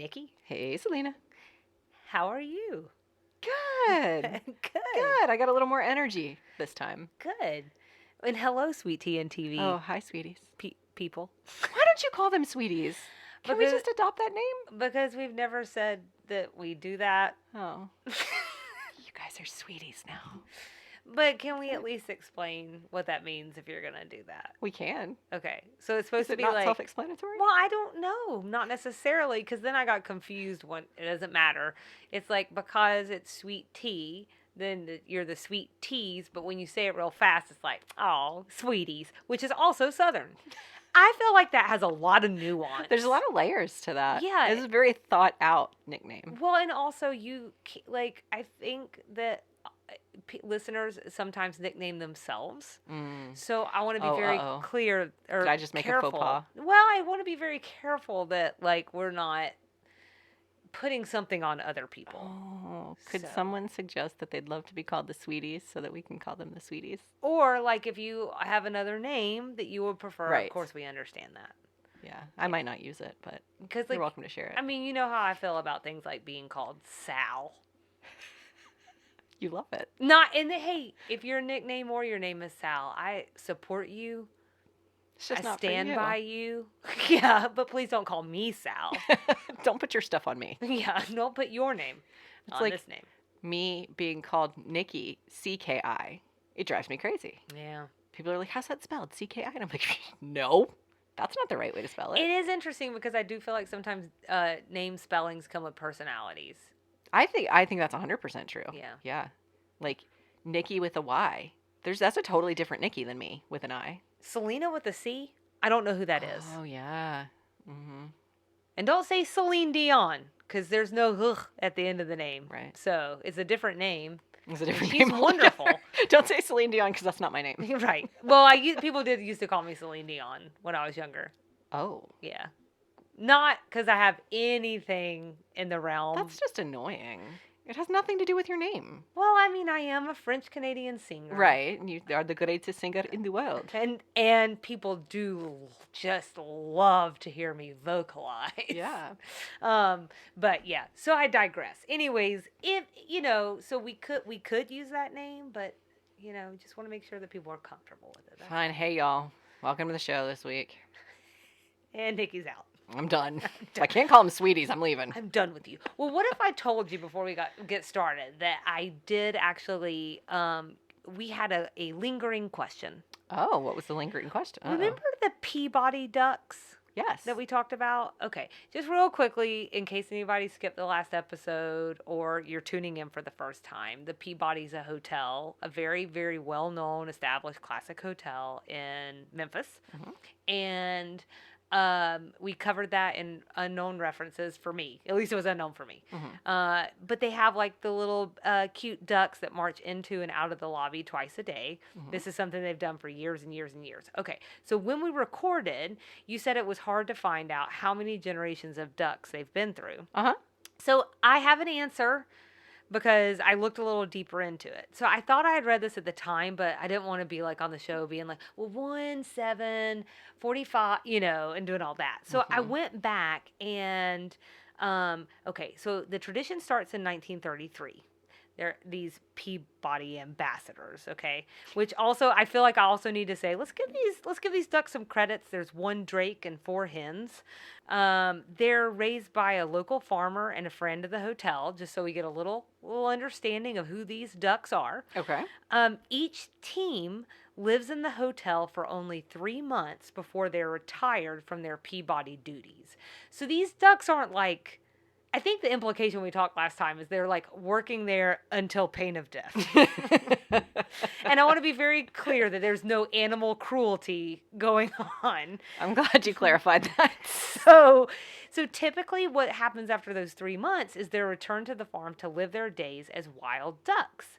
Nikki. Hey, Selena. How are you? Good. Good. I got a little more energy this time. Good. And hello, Sweet Tea and TV Oh, hi, sweeties. people. Why don't you call them sweeties? Can we Because- just adopt that name? Because we've never said that we do that. Oh. You guys are sweeties now. But can we at least explain what that means if you're going to do that? We can. Okay. So it's supposed Is to it be not like... self-explanatory? Well, I don't know. Not necessarily, because then I got confused when it doesn't matter. It's like because it's sweet tea, then you're the sweet teas, but when you say it real fast, it's like, oh, sweeties, which is also Southern. I feel like that has a lot of nuance. There's a lot of layers to that. Yeah. It's a very thought-out nickname. Well, and also I think that listeners sometimes nickname themselves. So I want to be very clear. Or did I just make careful. a faux pas? Well, I want to be very careful that we're not putting something on other people. Oh, could someone suggest that they'd love to be called the sweeties so that we can call them the sweeties? Or if you have another name that you would prefer, right. Of course we understand that. Yeah, I might not use it, but you're welcome to share it. I mean, you know how I feel about things like being called Sal. You love it. Hey, if your nickname or your name is Sal, I support you. It's just I stand not by you. Yeah, but please don't call me Sal. Don't put your stuff on me. Yeah, don't put your name on this name. Me being called Nikki, CKI. It drives me crazy. Yeah. People are like, how's that spelled? CKI? And I'm like, no, that's not the right way to spell it. It is interesting because I do feel like sometimes name spellings come with personalities. I think that's 100% true. Yeah. Yeah. Like Nikki with a Y. That's a totally different Nikki than me with an I. Selena with a C? I don't know who that is. Oh, yeah. Mm-hmm. And don't say Celine Dion, because there's no ugh at the end of the name. Right. So it's a different name. It's a different name. She's wonderful. Don't say Celine Dion, because that's not my name. Right. Well, people did used to call me Celine Dion when I was younger. Oh. Yeah. Not because I have anything in the realm. That's just annoying. It has nothing to do with your name. Well, I mean, I am a French-Canadian singer. Right. And you are the greatest singer in the world. And people do just love to hear me vocalize. Yeah. But yeah, so I digress. Anyways, so we could use that name, but just want to make sure that people are comfortable with it. Fine. Hey, y'all. Welcome to the show this week. And Nikki's out. I'm done. I can't call them sweeties. I'm leaving. I'm done with you. Well, what if I told you before we get started that I did actually, we had a lingering question. Oh, what was the lingering question? Remember the Peabody ducks? Yes. That we talked about? Okay. Just real quickly, in case anybody skipped the last episode or you're tuning in for the first time, the Peabody's a hotel, a very, very well-known, established classic hotel in Memphis. Mm-hmm. And we covered that in unknown references for me. At least it was unknown for me. Mm-hmm. But they have the little cute ducks that march into and out of the lobby twice a day. Mm-hmm. This is something they've done for years and years and years. Okay, so when we recorded, you said it was hard to find out how many generations of ducks they've been through. Uh-huh. So I have an answer because I looked a little deeper into it. So I thought I had read this at the time, but I didn't want to be on the show being like, well, 1, 7, 45, and doing all that. So I went back and, okay, so the tradition starts in 1933. They're these Peabody ambassadors, okay? Which also, I feel like I also need to say, let's give these ducks some credits. There's 1 drake and 4 hens. They're raised by a local farmer and a friend of the hotel, just so we get a little understanding of who these ducks are. Okay. Each team lives in the hotel for only 3 months before they're retired from their Peabody duties. So these ducks aren't I think the implication we talked last time is they're working there until pain of death. And I want to be very clear that there's no animal cruelty going on. I'm glad you clarified that. So typically what happens after those 3 months is they're returned to the farm to live their days as wild ducks.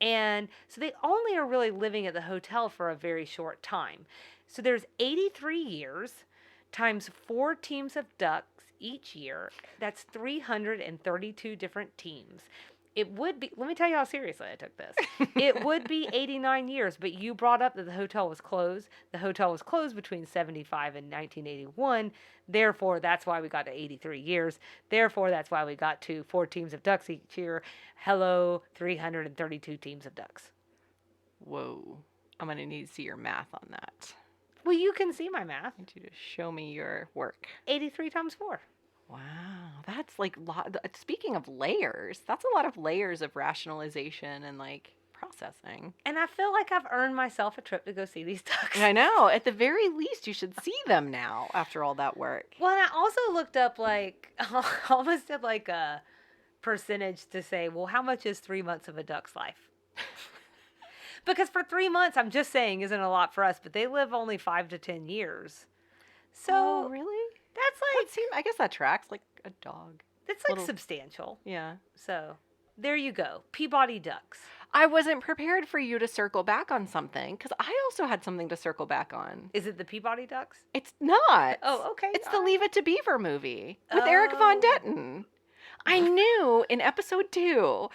And so they only are really living at the hotel for a very short time. So there's 83 years times 4 teams of ducks each year. That's 332 different teams. It would be, let me tell you how seriously I took this. It would be 89 years, but you brought up that the hotel was closed. The hotel was closed between 75 and 1981. Therefore, that's why we got to 83 years. Therefore, that's why we got to 4 teams of ducks each year. Hello, 332 teams of ducks. Whoa. I'm going to need to see your math on that. Well, you can see my math. I need you to show me your work. 83 times 4. Wow, that's like speaking of layers, that's a lot of layers of rationalization and like processing. And I feel like I've earned myself a trip to go see these ducks. I know. At the very least, you should see them now after all that work. Well, and I also looked up like almost did like a percentage to say, well, how much is 3 months of a duck's life? Because for 3 months, I'm just saying, isn't a lot for us, but they live only 5 to 10 years. So Oh, really? that's like I guess that tracks like a dog. that's like little- substantial. Yeah. So there you go, Peabody ducks. I wasn't prepared for you to circle back on something because I also had something to circle back on. Is it the Peabody ducks? It's not. Oh, okay. It's the all Leave It to Beaver movie with Eric Von Oh. Detten. I knew in episode 2,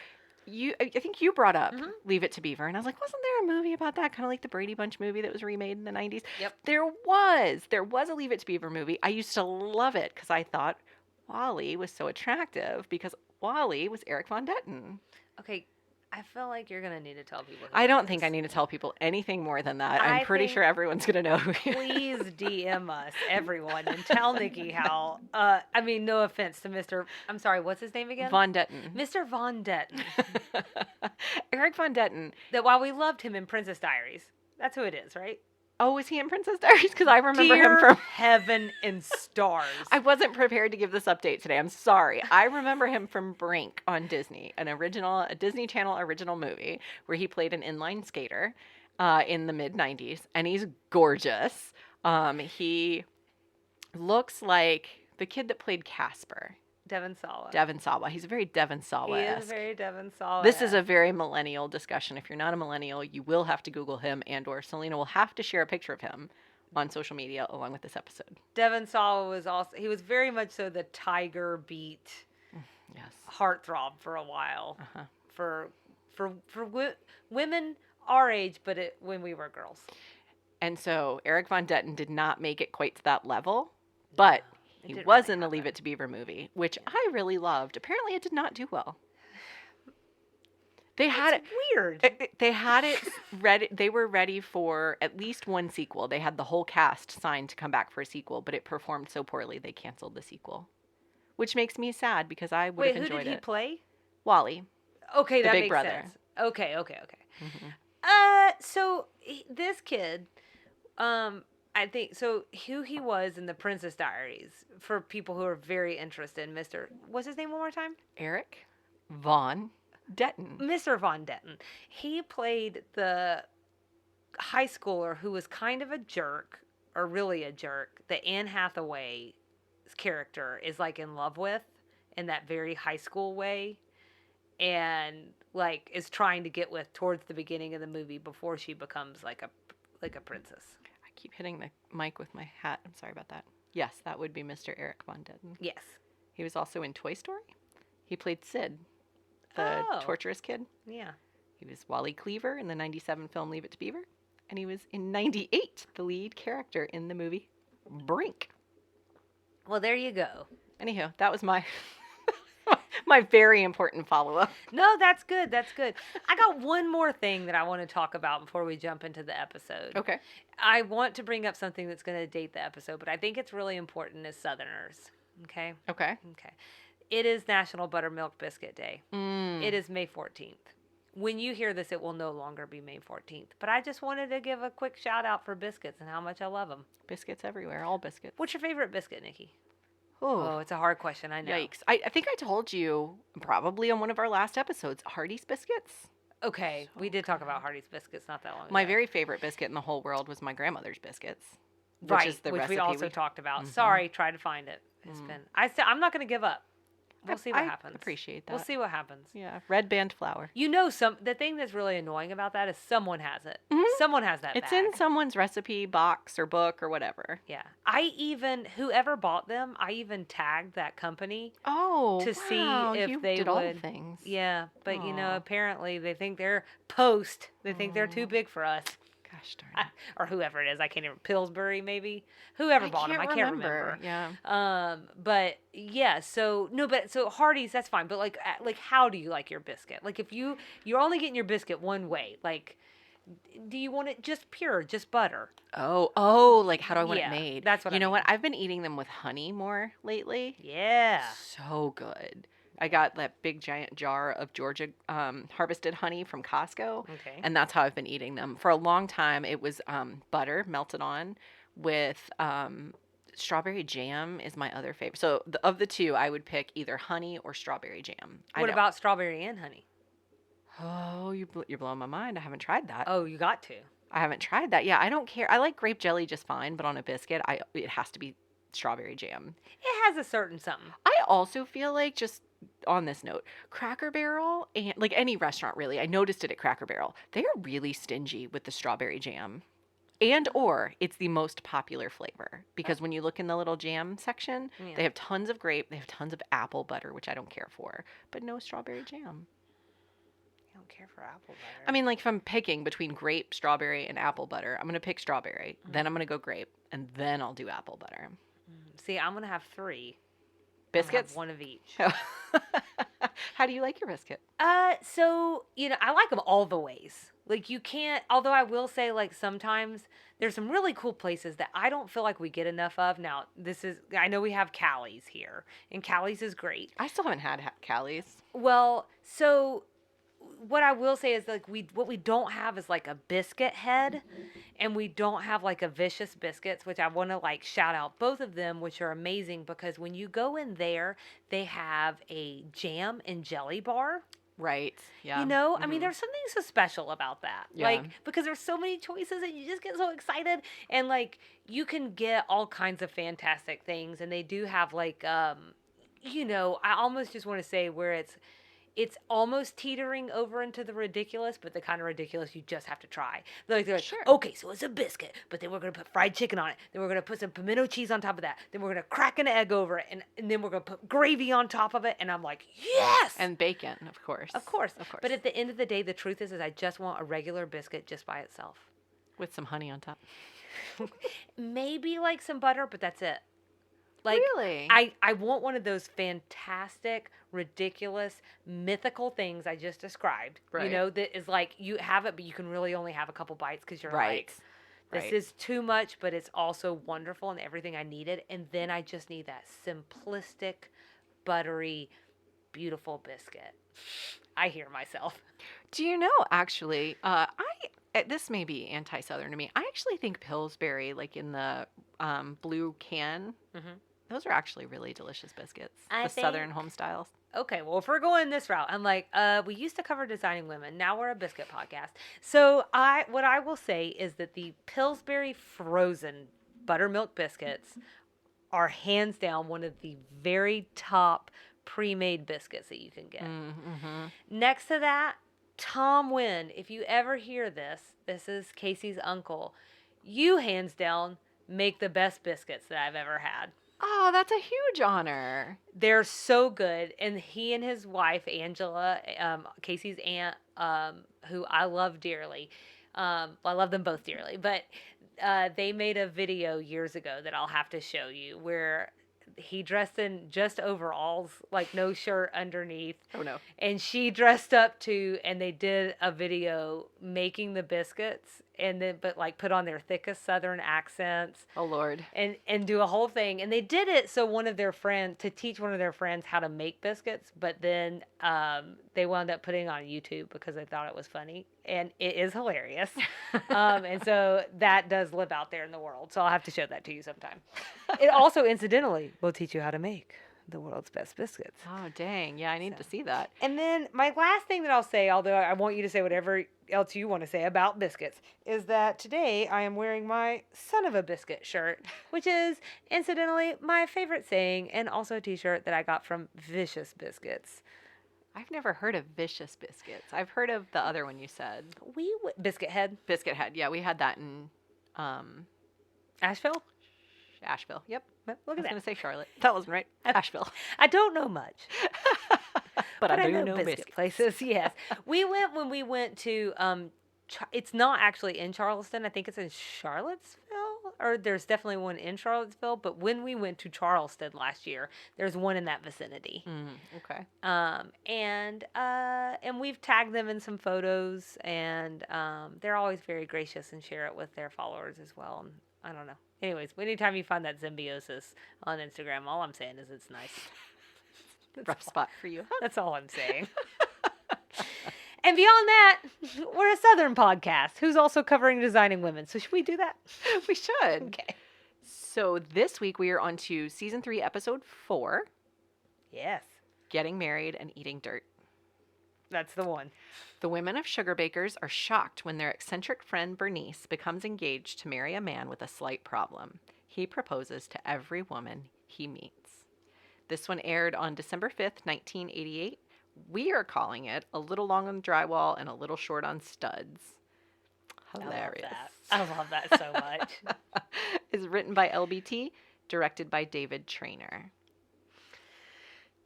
I think you brought up Mhm. Leave It to Beaver, and I was like, wasn't there a movie about that? Kind of like the Brady Bunch movie that was remade in the 90s? Yep. There was a Leave It to Beaver movie. I used to love it because I thought Wally was so attractive because Wally was Eric Von Detten. Okay, I feel like you're gonna need to tell people. I don't think I need to tell people anything more than that. I'm I pretty think- sure everyone's going to know who he is. Please DM us, everyone, and tell Nikki how. I mean, no offense to Mr. I'm sorry, what's his name again? Von Detten. Mr. Von Detten. Eric Von Detten. That while we loved him in Princess Diaries, that's who it is, right? Oh, was he in Princess Diaries? Because I remember Dear him from... Heaven and Stars. I wasn't prepared to give this update today. I'm sorry. I remember him from Brink on Disney, a Disney Channel original movie where he played an inline skater in the mid-90s, and he's gorgeous. He looks like the kid that played Casper, Devon Sawa. Devon Sawa. He's very Devon He Sawa-esque. is very Devon Sawa. This is a very millennial discussion. If you're not a millennial, you will have to Google him, and or Selena will have to share a picture of him on social media along with this episode. Devon Sawa was also, he was very much so the Tiger Beat Yes. heartthrob for a while. Uh-huh. For women our age, but when we were girls. And so Eric Von Detten did not make it quite to that level, but it he didn't was really in the Leave happen. It to Beaver movie, which I really loved. Apparently it did not do well. They had it. It's weird. They had it ready. They were ready for at least one sequel. They had the whole cast signed to come back for a sequel, but it performed so poorly they canceled the sequel, which makes me sad because I would Wait, have who enjoyed did he it. play? Wally. Okay, The that big makes brother. sense. Okay. Mhm. So this kid, I think so. Who he was in the Princess Diaries for people who are very interested. What's his name one more time? Eric Von Detten. Mr. Von Detten. He played the high schooler who was kind of a jerk, or really a jerk, that Anne Hathaway's character is like in love with in that very high school way, and like is trying to get with towards the beginning of the movie before she becomes like a princess. I keep hitting the mic with my hat. I'm sorry about that. Yes, that would be Mr. Eric Von Detten. Yes. He was also in Toy Story. He played Sid, the Oh. torturous kid. Yeah. He was Wally Cleaver in the 97 film Leave It to Beaver. And he was in 98, the lead character in the movie Brink. Well, there you go. Anyhow, that was my my very important follow-up. No, that's good. That's good. I got one more thing that I want to talk about before we jump into the episode. Okay. I want to bring up something that's going to date the episode, but I think it's really important as Southerners. Okay? Okay. Okay. It is National Buttermilk Biscuit Day. Mm. It is May 14th. When you hear this, it will no longer be May 14th. But I just wanted to give a quick shout out for biscuits and how much I love them. Biscuits everywhere, all biscuits. What's your favorite biscuit, Nikki? Oh, Oh, it's a hard question. I know. yikes. I think I told you probably on one of our last episodes, Hardee's biscuits. Okay, So we did talk good. about Hardee's biscuits not that long ago. My very favorite biscuit in the whole world was my grandmother's biscuits. right, Which is the which recipe we also talked about. Mhm. Sorry, try to find it. It's Mm. been. I'm not going to give up. We'll see what I happens. appreciate that. We'll see what happens. Yeah, red band flour. You know, the thing that's really annoying about that is someone has it. Mhm. Someone has that It's bag. in someone's recipe box or book or whatever. Yeah. Whoever bought them, I even tagged that company Oh, to wow. see if You they did would. all the things. Yeah, but Aw. apparently they think they're post. They think they're too Aw. big for us. Gosh darn it. Or whoever it is. I can't even. Pillsbury, maybe. Whoever bought them. I can't remember. Yeah. But yeah. So no, but so Hardee's, that's fine. But like, how do you like your biscuit? Like, if you're only getting your biscuit one way, like, do you want it just pure, just butter? Oh, like how do I want Yeah, it made? that's what You I know what? mean. I've been eating them with honey more lately. Yeah. So good. I got that big giant jar of Georgia harvested honey from Costco, Okay. and that's how I've been eating them. For a long time, it was butter melted on with strawberry jam is my other favorite. So of the two, I would pick either honey or strawberry jam. What about strawberry and honey? Oh, you're blowing my mind. I haven't tried that. Oh, you got to. I haven't tried that. Yeah, I don't care. I like grape jelly just fine, but on a biscuit, it has to be strawberry jam. It has a certain something. I also feel like, just on this note, Cracker Barrel, and like any restaurant really, I noticed it at Cracker Barrel, they are really stingy with the strawberry jam. Or it's the most popular flavor, because when you look in the little jam section, Yeah. they have tons of grape, they have tons of apple butter, which I don't care for, but no strawberry jam. I don't care for apple butter. I mean, like, if I'm picking between grape, strawberry, and apple butter, I'm going to pick strawberry, then I'm going to go grape, and then I'll do apple butter. See, I'm gonna have 3 Biscuits? one of each. How do you like your biscuit? So, I like them all the ways. Like, you can't, although I will say, like, sometimes there's some really cool places that I don't feel like we get enough of. Now, I know we have Callie's here, and Callie's is great. I still haven't had Callie's. Well, so what I will say is, like, what we don't have is like a biscuit head, and we don't have like a Vicious Biscuits, which I want to like shout out both of them, which are amazing, because when you go in there, they have a jam and jelly bar. Right. Yeah. I mean, there's something so special about that. Yeah. Like, because there's so many choices and you just get so excited, and like you can get all kinds of fantastic things, and they do have like I almost just want to say where it's almost teetering over into the ridiculous, but the kind of ridiculous you just have to try. Like, they're like, Sure. okay, so it's a biscuit, but then we're going to put fried chicken on it. Then we're going to put some pimento cheese on top of that. Then we're going to crack an egg over it. And then we're going to put gravy on top of it. And I'm like, yes! And bacon, of course. Of course. Of course. But at the end of the day, the truth is I just want a regular biscuit just by itself. With some honey on top. Maybe like some butter, but that's it. Like, Really? I want one of those fantastic, ridiculous, mythical things I just described. Right. That is like, you have it, but you can really only have a couple bites because you're Right. like, this is too much, but it's also wonderful and everything I needed. And then I just need that simplistic, buttery, beautiful biscuit. I hear myself. Do you know, actually, this may be anti-Southern to me. I actually think Pillsbury, like in the blue can, those are actually really delicious biscuits. The Southern home styles. Okay, well, if we're going this route, I'm like, we used to cover designing women. Now we're a biscuit podcast. So what I will say is that the Pillsbury frozen buttermilk biscuits are hands down one of the very top pre-made biscuits that you can get. Mm-hmm. Next to that, Tom Wynn, if you ever hear this is Casey's uncle. You hands down make the best biscuits that I've ever had. Oh, that's a huge honor. They're so good. And he and his wife, Angela, Casey's aunt, who I love dearly. I love them both dearly. But they made a video years ago that I'll have to show you where he dressed in just overalls, like no shirt underneath. Oh, no. And she dressed up too, and they did a video making the biscuits, but like put on their thickest Southern accents. Oh, Lord. And do a whole thing. And they did it so to teach one of their friends how to make biscuits, but then they wound up putting it on YouTube because they thought it was funny. And it is hilarious. And so that does live out there in the world. So I'll have to show that to you sometime. It also, incidentally, will teach you how to make the world's best biscuits. Oh, dang. Yeah, I need to see that. And then my last thing that I'll say, although I want you to say whatever else you want to say about biscuits, is that today I am wearing my son of a biscuit shirt, which is incidentally my favorite saying, and also a t-shirt that I got from Vicious Biscuits. I've never heard of Vicious Biscuits. I've heard of the other one you said. Biscuit Head. Biscuit Head. Yeah, we had that in Asheville? Asheville. Yep. Look I at was that. going to say Charlotte. That wasn't right. Asheville. I don't know much. but I do know biscuit biscuits. places. Yes, we went when we went to. It's not actually in Charleston. I think it's in Charlottesville, or there's definitely one in Charlottesville. But when we went to Charleston last year, there's one in that vicinity. Okay. And we've tagged them in some photos, and they're always very gracious and share it with their followers as well. And I don't know. Anyways, anytime you find that symbiosis on Instagram, all I'm saying is it's nice. Rough spot for you. That's all I'm saying. And beyond that, we're a Southern podcast who's also covering designing women. So should we do that? We should. Okay. So this week we are on to season 3, episode 4, Yes, Getting Married and Eating Dirt. that's the one. The women of Sugar Bakers are shocked when their eccentric friend Bernice becomes engaged to marry a man with a slight problem. He proposes to every woman he meets. This one aired on December 5th, 1988. We are calling it A Little Long on Drywall and a Little Short on Studs. Hilarious. I love that so much. It's written by LBT, directed by David Trainer.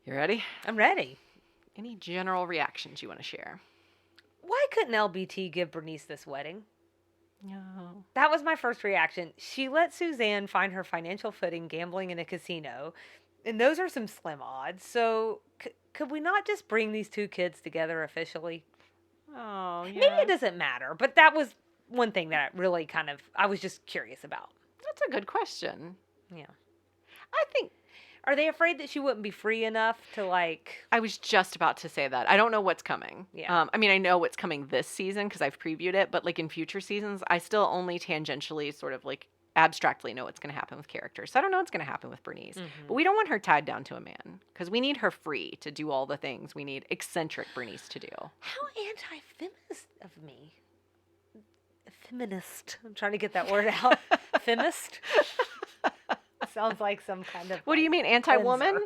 You ready? I'm ready. Any general reactions you want to share? Why couldn't LBT give Bernice this wedding? No. That was my first reaction. She let Suzanne find her financial footing gambling in a casino, and those are some slim odds. So could we not just bring these two kids together officially? Oh, yeah. Maybe it doesn't matter, but that was one thing that really I was just curious about. That's a good question. Yeah. I think... Are they afraid that she wouldn't be free enough to I was just about to say that. I don't know what's coming. Yeah. I mean, I know what's coming this season because I've previewed it, but like in future seasons, I still only tangentially sort of like abstractly know what's going to happen with characters. So I don't know what's going to happen with Bernice. But we don't want her tied down to a man because we need her free to do all the things we need eccentric Bernice to do. How anti-feminist of me. Feminist. I'm trying to get that word out. Feminist? Sounds like some kind of... What do you mean, anti-woman? cleanser.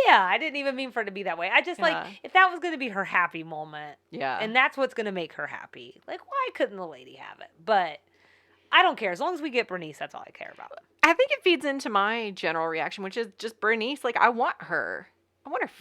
Yeah, I didn't even mean for it to be that way. I just if that was going to be her happy moment, Yeah. and that's what's going to make her happy, like, why couldn't the lady have it? But I don't care. As long as we get Bernice, that's all I care about. I think it feeds into my general reaction, which is just Bernice. Like, I want her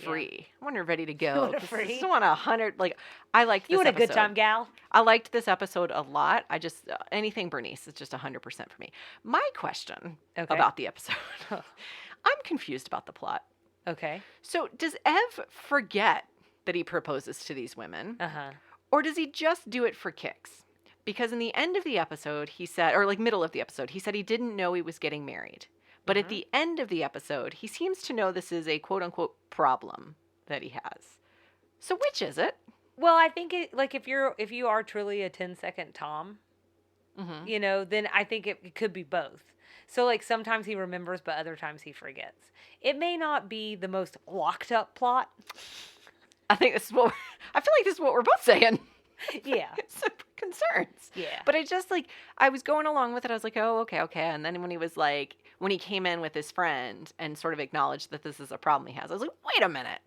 free. I want her ready to go. want her free? I just want 100. Like, I liked this You want a episode. good time, gal? I liked this episode a lot. I just, anything Bernice is just 100% for me. My question about the episode, I'm confused about the plot. Okay. So does Ev forget that he proposes to these women? Uh-huh. Or does he just do it for kicks? Because in the end of the episode, he said, or like middle of the episode, he said he didn't know he was getting married. But at the end of the episode, he seems to know this is a quote-unquote problem that he has. So which is it? Well, I think if you are truly a 10-second Tom, you know, then I think it could be both. So like sometimes he remembers, but other times he forgets. It may not be the most locked up plot. I think this is I feel like this is what we're both saying. Yeah. Some concerns. Yeah. But I was going along with it. I was like, oh, okay. And then when he came in with his friend and sort of acknowledged that this is a problem he has, I was like, wait a minute.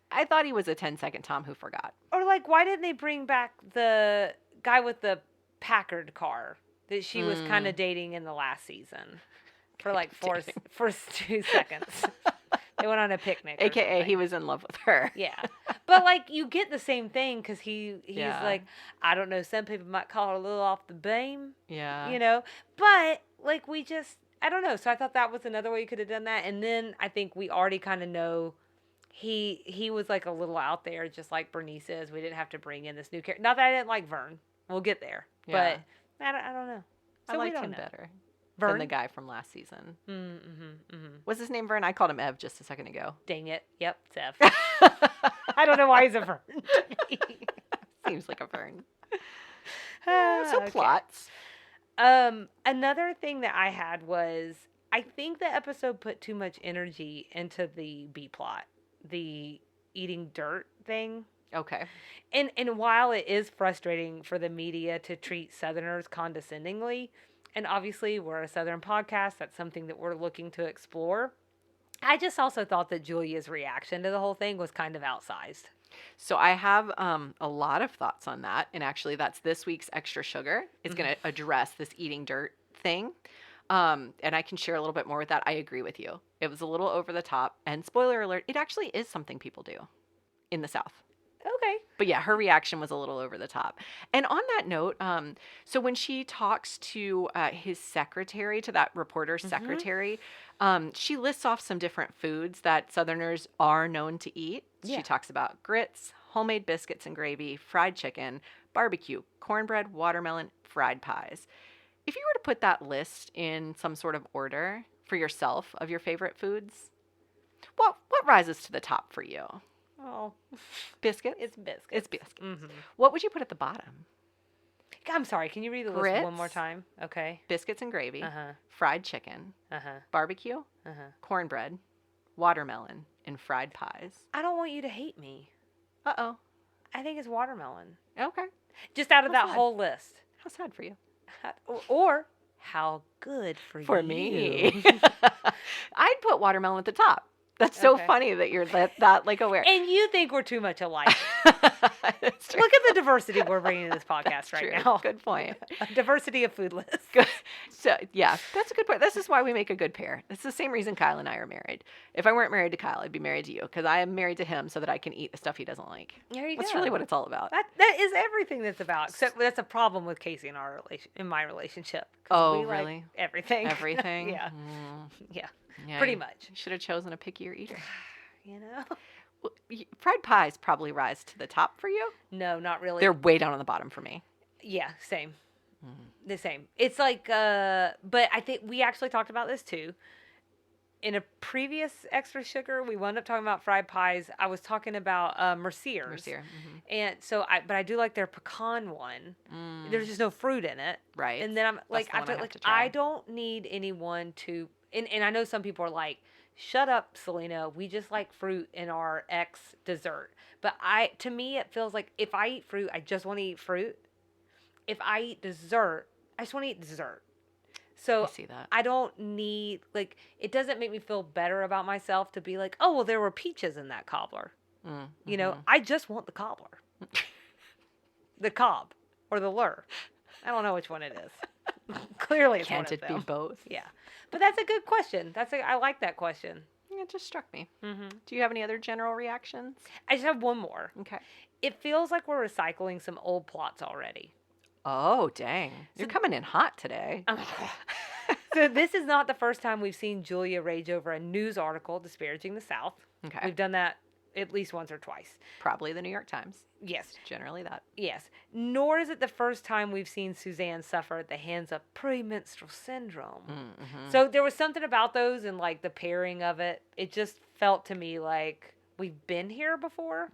I thought he was a 10-second Tom who forgot. Or like, why didn't they bring back the guy with the Packard car that she was kind of dating in the last season for like first 2 seconds? They went on a picnic. AKA he was in love with her. Yeah. But like you get the same thing because he's like, I don't know, some people might call her a little off the beam. Yeah. You know? But like I don't know. So I thought that was another way you could have done that. And then I think we already kind of know he was like a little out there, just like Bernice is. We didn't have to bring in this new character. Not that I didn't like Vern. We'll get there. Yeah. But I don't know. So I liked him better than the guy from last season. Was his name Vern? I called him Ev just a second ago. Dang it. Yep, it's Ev. I don't know why he's a Vern. Seems like a Vern. Okay. Plots. Another thing that I had was I think the episode put too much energy into the B plot, the eating dirt thing. Okay. And while it is frustrating for the media to treat Southerners condescendingly, and obviously we're a Southern podcast, that's something that we're looking to explore. I just also thought that Julia's reaction to the whole thing was kind of outsized. So I have a lot of thoughts on that. And actually, that's this week's Extra Sugar is going to address this eating dirt thing. And I can share a little bit more with that. I agree with you. It was a little over the top. And spoiler alert, it actually is something people do in the South. Okay. But yeah, her reaction was a little over the top. And on that note, so when she talks to his secretary, to that reporter's secretary, she lists off some different foods that Southerners are known to eat. Yeah. She talks about grits, homemade biscuits and gravy, fried chicken, barbecue, cornbread, watermelon, fried pies. If you were to put that list in some sort of order for yourself of your favorite foods, what rises to the top for you? Oh, Biscuits? it's biscuits. It's biscuits. Mm-hmm. What would you put at the bottom? I'm sorry, can you read the list one more time? Okay. Biscuits and gravy, Uh-huh. fried chicken, Uh-huh. barbecue, Uh-huh. cornbread, watermelon, and fried pies. I don't want you to hate me. Uh-oh. I think it's watermelon. Okay. Just out of How that sad. whole list. How sad for you. Or how good for you. For me. I'd put watermelon at the top. That's so Okay. funny that you're that like aware. And you think we're too much alike. That's true. Look at the diversity we're bringing to this podcast That's right true. now. Good point. A diversity of food lists. Good. So, yeah, that's a good point. This is why we make a good pair. It's the same reason Kyle and I are married. If I weren't married to Kyle, I'd be married to you because I am married to him so that I can eat the stuff he doesn't like. There you That's go. really what it's all about. That is everything that's about. Except that's a problem with Casey in my relationship. 'Cause Oh, we like really? everything. Everything? Yeah. Yeah, Pretty you much. should have chosen a pickier eater. You know? Well, fried pies probably rise to the top for you. No, not really. They're way down on the bottom for me. Yeah, same. The same. It's like, but I think we actually talked about this too. In a previous Extra Sugar, we wound up talking about fried pies. I was talking about Merciers. Mercier. And so, but I do like their pecan one. There's just no fruit in it. Right. And then I'm like, the one I feel I have like to try. I don't need anyone to, and I know some people are like, shut up, Selena. We just like fruit in our X dessert. But to me, it feels like if I eat fruit, I just want to eat fruit. If I eat dessert, I just want to eat dessert. So I see that. I don't need, like, it doesn't make me feel better about myself to be like, oh, well, there were peaches in that cobbler. You know, I just want the cobbler. The cob or the lure. I don't know which one it is. Clearly it's Can't one of it be them. both? Yeah. But that's a good question. I like that question. It just struck me. Mm-hmm. Do you have any other general reactions? I just have one more. Okay. It feels like we're recycling some old plots already. Oh, dang. You're coming in hot today. So this is not the first time we've seen Julia rage over a news article disparaging the South. Okay. We've done that at least once or twice. Probably the New York Times. Yes. Generally that. Yes. Nor is it the first time we've seen Suzanne suffer at the hands of premenstrual syndrome. So there was something about those and like the pairing of it. It just felt to me like we've been here before.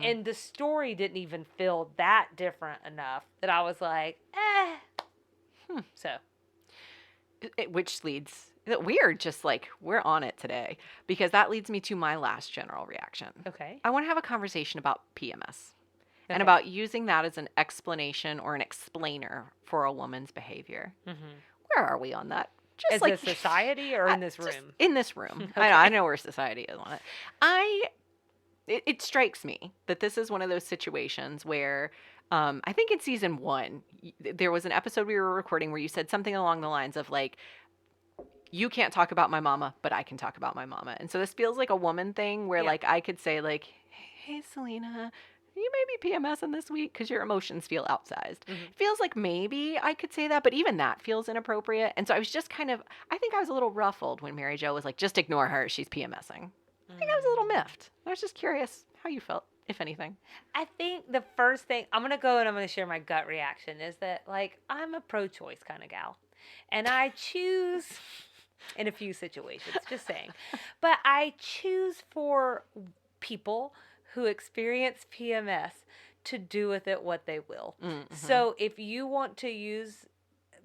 And the story didn't even feel that different enough that I was like, So. Which leads, we're just like, we're on it today because that leads me to my last general reaction. Okay. I want to have a conversation about PMS and Okay. about using that as an explanation or an explainer for a woman's behavior. Where are we on that? Just As a society or in this just room? in this room. Okay. I know where society is on it. It strikes me that this is one of those situations where I think in season 1, there was an episode we were recording where you said something along the lines of like, you can't talk about my mama, but I can talk about my mama. And so this feels like a woman thing where like I could say like, hey, Selena, you may be PMSing this week because your emotions feel outsized. It feels like maybe I could say that, but even that feels inappropriate. And so I was just I think I was a little ruffled when Mary Jo was like, just ignore her. She's PMSing. I think I was a little miffed. I was just curious how you felt, if anything. I think the first thing, I'm going to go and I'm going to share my gut reaction is that, like, I'm a pro-choice kind of gal. And I choose, in a few situations, just saying, but I choose for people who experience PMS to do with it what they will. So if you want to use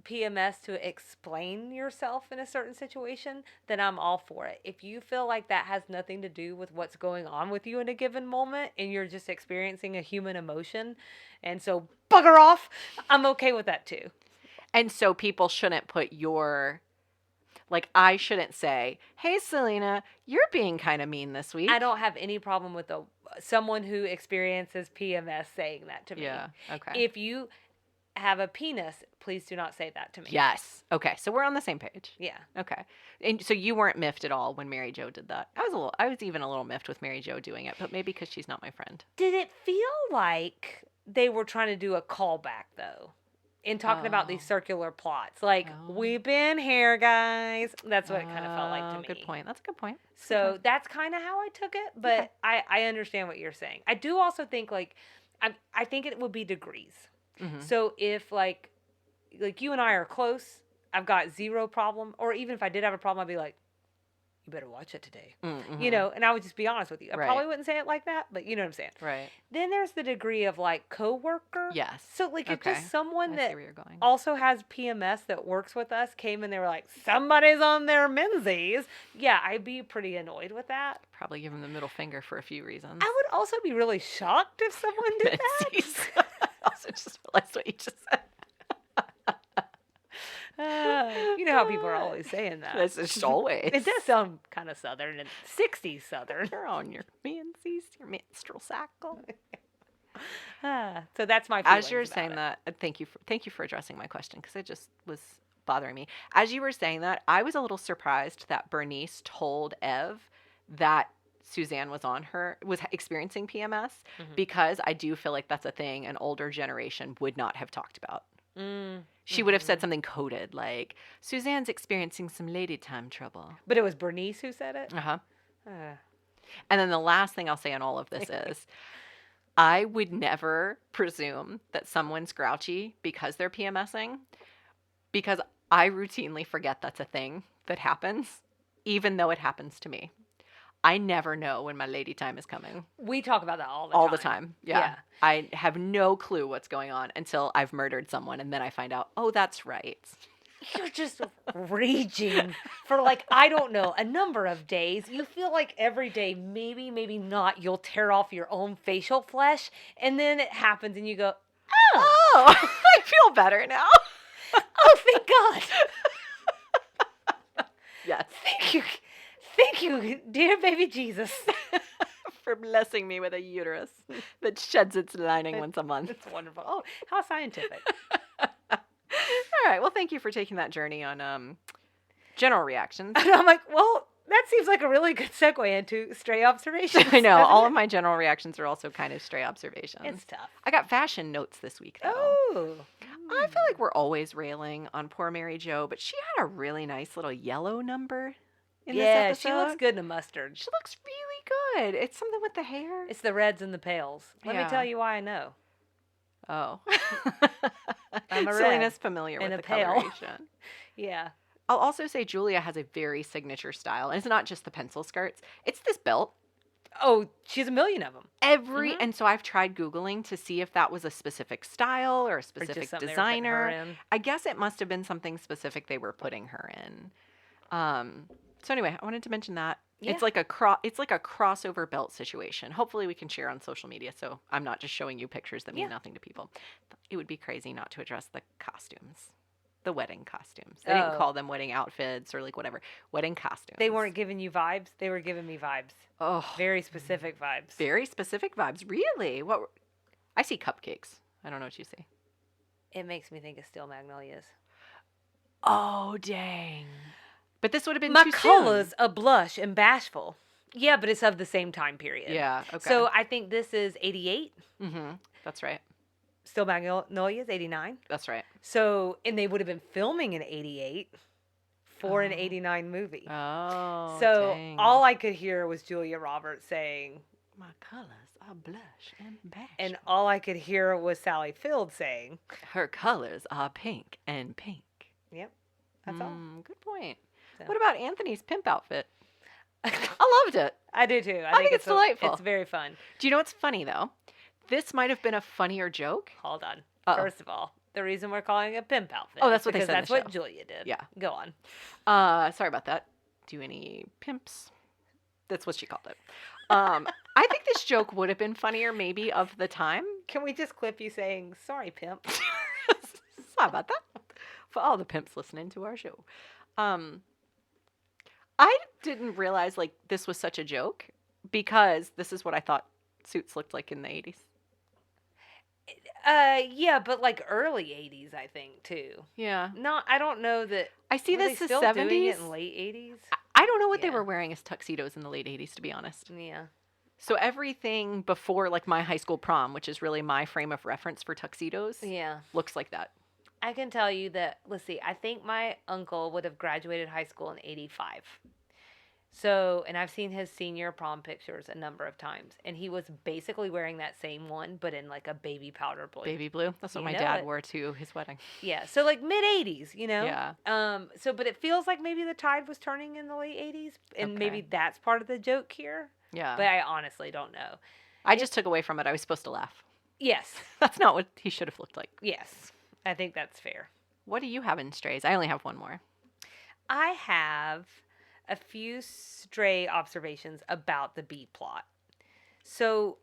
PMS to explain yourself in a certain situation, then I'm all for it. If you feel like that has nothing to do with what's going on with you in a given moment and you're just experiencing a human emotion, and so bugger off, I'm okay with that too. And so people shouldn't put like, I shouldn't say, hey, Selena, you're being kind of mean this week. I don't have any problem with someone who experiences PMS saying that to me. Yeah, okay. If you have a penis, please do not say that to me. Yes. Okay, so we're on the same page. Yeah. Okay. And so you weren't miffed at all when Mary Jo did that. I was even a little miffed with Mary Jo doing it, but maybe because she's not my friend. Did it feel like they were trying to do a callback, though? In talking about these circular plots. Like, we've been here, guys. That's what it kind of felt like to me. Good point. That's a good point. So that's kind of how I took it, but okay. I understand what you're saying. I do also think, like, I think it would be degrees. Mm-hmm. So if, like you and I are close, I've got zero problem. Or even if I did have a problem, I'd be like, you better watch it today. Mm-hmm. You know, and I would just be honest with you. I probably wouldn't say it like that, but you know what I'm saying. Right. Then there's the degree of, like, coworker. Yes. So, like, if just someone that going. also has PMS that works with us came and they were like, somebody's on their menses. Yeah, I'd be pretty annoyed with that. Probably give them the middle finger for a few reasons. I would also be really shocked if someone did that. I also just realized what you just said. You know how people are always saying that. That's just always. It does sound kind of Southern and 60s Southern. You're on your menses, your menstrual cycle. So that's my feelings. As you're saying that, thank you for addressing my question, because it just was bothering me. As you were saying that, I was a little surprised that Bernice told Ev that Suzanne was experiencing PMS, because I do feel like that's a thing an older generation would not have talked about. She would have said something coded, like, Suzanne's experiencing some lady time trouble. But it was Bernice who said it? Uh-huh. And then the last thing I'll say on all of this is, I would never presume that someone's grouchy because they're PMSing, because I routinely forget that's a thing that happens, even though it happens to me. I never know when my lady time is coming. We talk about that all the time. Yeah. I have no clue what's going on until I've murdered someone, and then I find out, oh, that's right. You're just raging for, like, I don't know, a number of days. You feel like every day, maybe not, you'll tear off your own facial flesh, and then it happens and you go, oh, I feel better now. Oh, thank God. Yes. Thank you, dear baby Jesus. For blessing me with a uterus that sheds its lining once a month. It's wonderful. Oh, how scientific. All right. Well, thank you for taking that journey on general reactions. And I'm like, well, that seems like a really good segue into stray observations. I know. All of my general reactions are also kind of stray observations. It's tough. I got fashion notes this week, though. Oh. I feel like we're always railing on poor Mary Jo, but she had a really nice little yellow number in this episode. She looks good in a mustard. She looks really good. It's something with the hair. It's the reds and the pales. Let me tell you why I know. Oh. I'm a Selena's familiar with the coloration. Yeah. I'll also say Julia has a very signature style. And it's not just the pencil skirts. It's this belt. Oh, she has a million of them. And so I've tried Googling to see if that was a specific style or a specific designer. I guess it must have been something specific they were putting her in. So anyway, I wanted to mention that. Yeah. It's like a crossover belt situation. Hopefully we can share on social media, so I'm not just showing you pictures that mean nothing to people. It would be crazy not to address the costumes. The wedding costumes. They didn't call them wedding outfits or like whatever. Wedding costumes. They weren't giving you vibes. They were giving me vibes. Oh. Very specific vibes. Very specific vibes. Really? I see cupcakes. I don't know what you see. It makes me think of Steel Magnolias. Oh, dang. But this would have been My too color's soon. a blush and bashful. Yeah, but it's of the same time period. Yeah, okay. So I think this is 88. Mm-hmm. That's right. Steel Magnolias, 89. That's right. So, and they would have been filming in 88 for an 89 movie. Oh, so dang. All I could hear was Julia Roberts saying, my colors are blush and bashful. And all I could hear was Sally Field saying, her colors are pink and pink. Yep, that's all. Good point. So. What about Anthony's pimp outfit? I loved it. I do too. I think it's delightful. It's very fun. Do you know what's funny though? This might have been a funnier joke. Hold on. Uh-oh. First of all, The reason we're calling it a pimp outfit. Oh, that's is what they because said in that's the what show. Julia did. Yeah. Go on. Sorry about that. Do any pimps? That's what she called it. I think this joke would have been funnier maybe of the time. Can we just clip you saying, sorry, pimp? Sorry about that. For all the pimps listening to our show. I didn't realize like this was such a joke because this is what I thought suits looked like in the 80s. Yeah, but like early 80s, I think, too. Yeah. I don't know that. I see were this they as still 70s. doing it in late 80s? I don't know what they Yeah. were wearing as tuxedos in the late 80s, to be honest. Yeah. So everything before like my high school prom, which is really my frame of reference for tuxedos, Yeah. looks like that. I can tell you that, let's see, I think my uncle would have graduated high school in 85. So, and I've seen his senior prom pictures a number of times, and he was basically wearing that same one, but in like a baby powder blue. Baby blue. That's what You my know dad it. wore to his wedding. Yeah, so like mid 80s, you know? Yeah. So, but it feels like maybe the tide was turning in the late 80s, and maybe Okay. that's part of the joke here, Yeah. but I honestly don't know. I just took away from it. I was supposed to laugh. Yes, That's not what he should have looked like. yes, I think that's fair. What do you have in strays? I only have one more. I have a few stray observations about the B plot. So,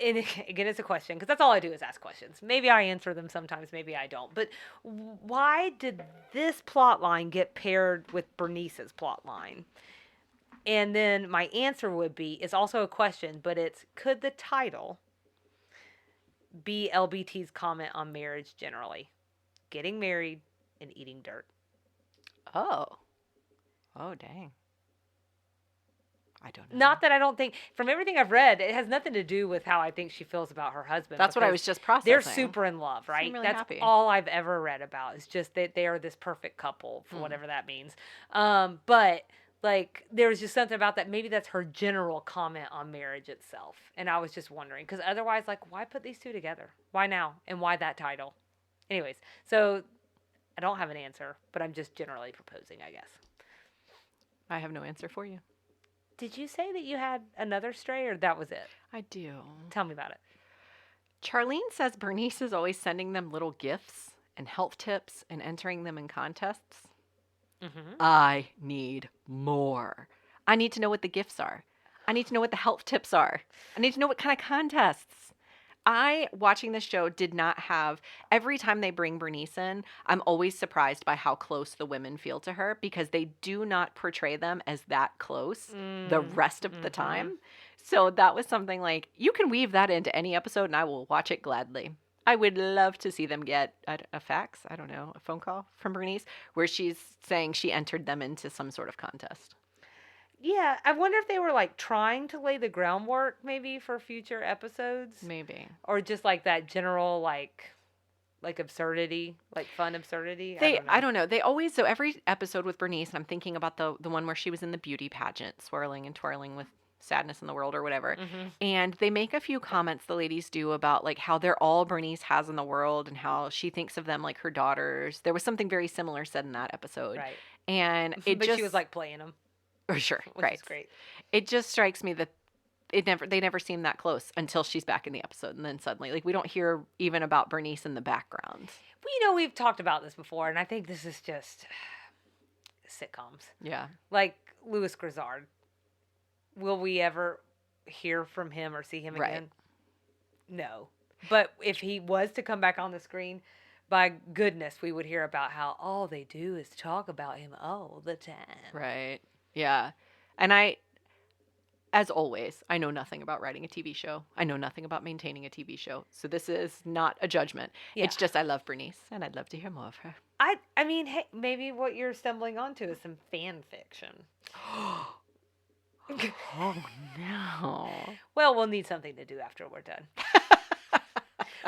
and again, it's a question because that's all I do is ask questions. Maybe I answer them sometimes, maybe I don't. But why did this plot line get paired with Bernice's plot line? And then my answer would be, it's also a question, but it's, could the title be LBT's comment on marriage generally? Getting married and eating dirt. Oh. Oh, dang. I don't know. Not that I don't think, from everything I've read, it has nothing to do with how I think she feels about her husband. That's what I because was just processing. They're super in love, right? really That's happy. all I've ever read about. It's just that they are this perfect couple, for whatever that means. But like, there was just something about that. Maybe that's her general comment on marriage itself. And I was just wondering, because otherwise, like, why put these two together? Why now? And why that title? Anyways, so I don't have an answer, but I'm just generally proposing, I guess. I have no answer for you. Did you say that you had another stray, or that was it? I do. Tell me about it. Charlene says Bernice is always sending them little gifts and health tips and entering them in contests. Mm-hmm. I need more. I need to know what the gifts are. I need to know what the health tips are. I need to know what kind of contests. I, watching this show, did not have, every time they bring Bernice in, I'm always surprised by how close the women feel to her because they do not portray them as that close the rest of the time. So that was something like, you can weave that into any episode and I will watch it gladly. I would love to see them get a fax, I don't know, a phone call from Bernice where she's saying she entered them into some sort of contest. Yeah, I wonder if they were like trying to lay the groundwork maybe for future episodes, Maybe. or just like that general like absurdity, like fun absurdity. I don't know. They always, so every episode with Bernice, and I'm thinking about the one where she was in the beauty pageant, swirling and twirling with sadness in the world or whatever. Mm-hmm. And they make a few comments, the ladies do, about like how they're all Bernice has in the world and how she thinks of them like her daughters. There was something very similar said in that episode. Right. And But she was like playing them. Sure, Which right. is great. It just strikes me that they never seem that close until she's back in the episode, and then suddenly, like, we don't hear even about Bernice in the background. Well, we've talked about this before, and I think this is just sitcoms. Yeah. Like Louis Grizzard. Will we ever hear from him or see him Right. again? No. But if he was to come back on the screen, by goodness, we would hear about how all they do is talk about him all the time. Right. Yeah. And as always, I know nothing about writing a TV show. I know nothing about maintaining a TV show. So this is not a judgment. Yeah. It's just I love Bernice, and I'd love to hear more of her. I mean, hey, maybe what you're stumbling onto is some fan fiction. Oh, no. Well, we'll need something to do after we're done.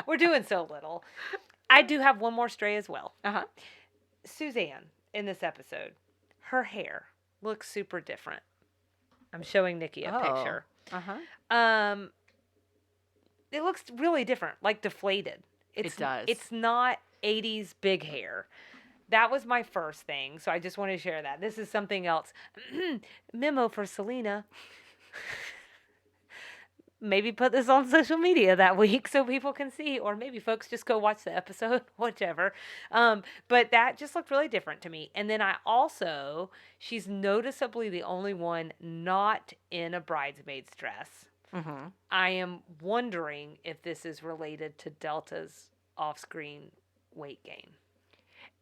We're doing so little. I do have one more stray as well. Uh-huh. Suzanne, in this episode, her hair looks super different. I'm showing Nikki a picture. Uh-huh. It looks really different, like deflated. It does. It's not 80s big hair. That was my first thing, so I just wanted to share that. This is something else. Memo for Selena. maybe put this on social media that week so people can see, or maybe folks just go watch the episode, whichever. But that just looked really different to me. And then she's noticeably the only one not in a bridesmaid's dress. Mm-hmm. I am wondering if this is related to Delta's off-screen weight gain.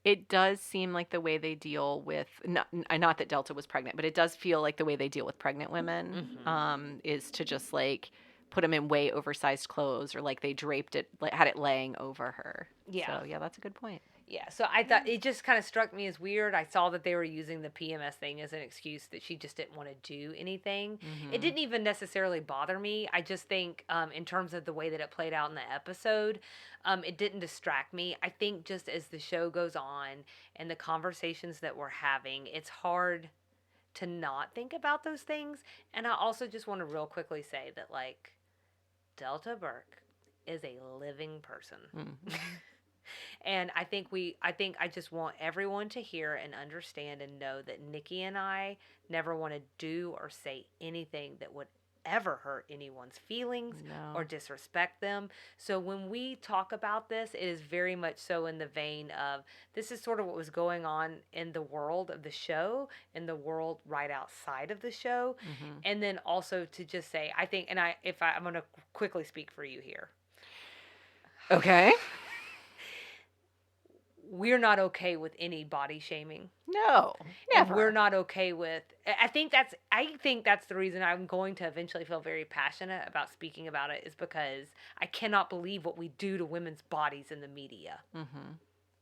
It does seem like the way they deal with not that Delta was pregnant, but it does feel like the way they deal with pregnant women is to just like put them in way oversized clothes, or like they draped it, like, had it laying over her. Yeah. So yeah, that's a good point. Yeah, so I thought it just kind of struck me as weird. I saw that they were using the PMS thing as an excuse that she just didn't want to do anything. It didn't even necessarily bother me. I just think, in terms of the way that it played out in the episode, it didn't distract me. I think just as the show goes on and the conversations that we're having, it's hard to not think about those things. And I also just want to real quickly say that, like, Delta Burke is a living person. Mm-hmm. And I just want everyone to hear and understand and know that Nikki and I never want to do or say anything that would ever hurt anyone's feelings or disrespect them. So when we talk about this, it is very much so in the vein of this is sort of what was going on in the world of the show, in the world right outside of the show. And then also to just say, I think, and I'm going to quickly speak for you here. Okay. We're not okay with any body shaming. No, never. And we're not okay with. I think that's the reason I'm going to eventually feel very passionate about speaking about it, is because I cannot believe what we do to women's bodies in the media.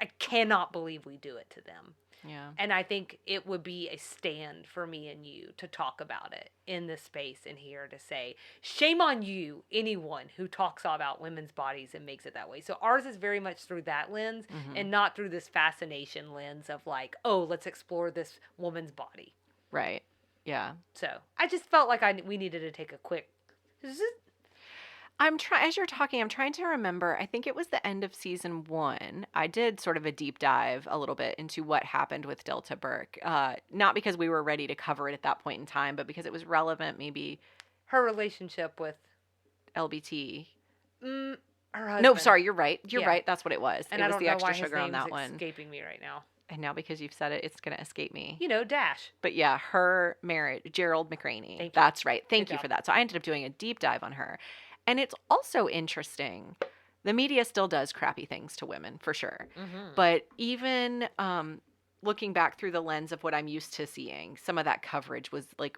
I cannot believe we do it to them. Yeah. And I think it would be a stand for me and you to talk about it in this space and here, to say, shame on you, anyone who talks about women's bodies and makes it that way. So ours is very much through that lens and not through this fascination lens of like, oh, let's explore this woman's body. Right. Yeah. So I just felt like we needed to take a quick. As you're talking, I'm trying to remember. I think it was the end of season 1. I did sort of a deep dive a little bit into what happened with Delta Burke. Not because we were ready to cover it at that point in time, but because it was relevant, maybe. Her relationship with LBT. Her husband. No, sorry, you're right. You're right. That's what it was. And it I was don't the know extra why his sugar on that one. escaping me right now. And now because you've said it, it's going to escape me. You know, Dash. But yeah, her marriage, Gerald McRaney. That's right. Thank you for that. So I ended up doing a deep dive on her. And it's also interesting. The media still does crappy things to women, for sure. But even looking back through the lens of what I'm used to seeing, some of that coverage was like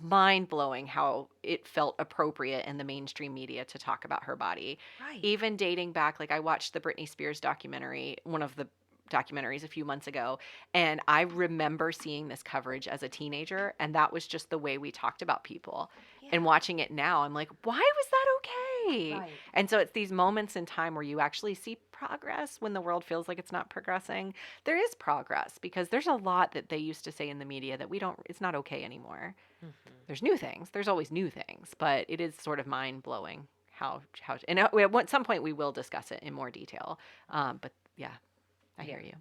mind-blowing how it felt appropriate in the mainstream media to talk about her body. Right. Even dating back, like I watched the Britney Spears documentary, one of the documentaries a few months ago, and I remember seeing this coverage as a teenager, and that was just the way we talked about people. And watching it now, I'm like, why was that okay? Right. And so it's these moments in time where you actually see progress when the world feels like it's not progressing. There is progress, because there's a lot that they used to say in the media that it's not okay anymore. There's new things. There's always new things, but it is sort of mind-blowing and at some point we will discuss it in more detail. But yeah, I hear you.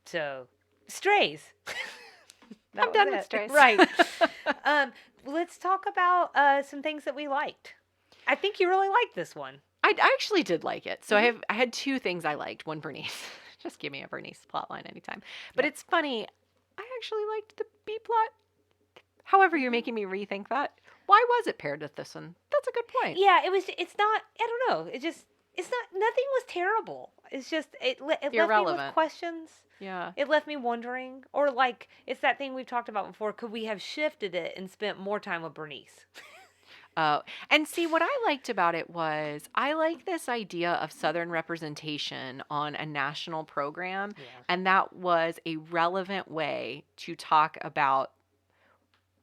So, strays. I'm done with strays. Right. Let's talk about some things that we liked. I think you really liked this one. I actually did like it. So I had 2 things I liked. One, Bernice. Just give me a Bernice plotline anytime. But it's funny. I actually liked the B plot. However, you're making me rethink that. Why was it paired with this one? That's a good point. Yeah, it's not, I don't know. Nothing was terrible. It's just, it left me with questions. Yeah. It left me wondering. Or like, it's that thing we've talked about before. Could we have shifted it and spent more time with Bernice? And see, what I liked about it was I like this idea of Southern representation on a national program. Yeah. And that was a relevant way to talk about,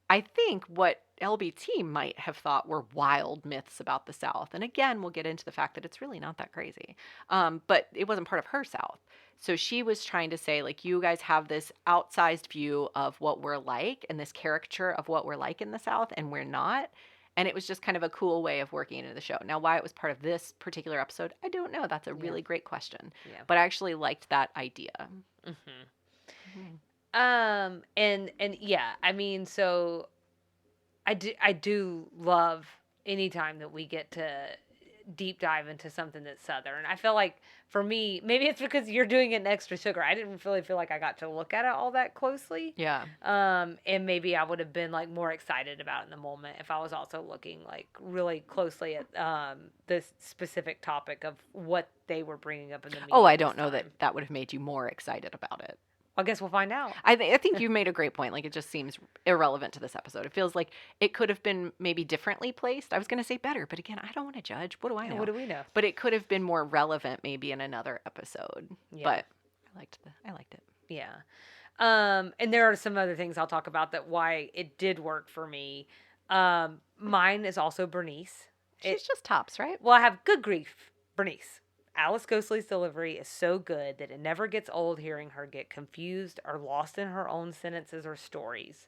I think, what LBT might have thought were wild myths about the South. And again, we'll get into the fact that it's really not that crazy. But it wasn't part of her South. So she was trying to say, like, you guys have this outsized view of what we're like and this caricature of what we're like in the South, and we're not. And it was just kind of a cool way of working into the show. Now, why it was part of this particular episode, I don't know. That's a really great question. Yeah. But I actually liked that idea. And yeah, I mean, so I do love anytime that we get to deep dive into something that's Southern. I feel like for me, maybe it's because you're doing it in extra sugar. I didn't really feel like I got to look at it all that closely. Yeah. And maybe I would have been like more excited about it in the moment if I was also looking like really closely at this specific topic of what they were bringing up in the meeting. Oh, I don't know that would have made you more excited about it. I guess we'll find out. I think you made a great point. Like, it just seems irrelevant to this episode. It feels like it could have been maybe differently placed. I was going to say better, but again, I don't want to judge. What do I know? What do we know? But it could have been more relevant maybe in another episode. Yeah. But I liked it. Yeah. And there are some other things I'll talk about that why it did work for me. Mine is also Bernice. She's just tops, right? Well, I have good grief, Bernice. Alice Ghostley's delivery is so good that it never gets old hearing her get confused or lost in her own sentences or stories.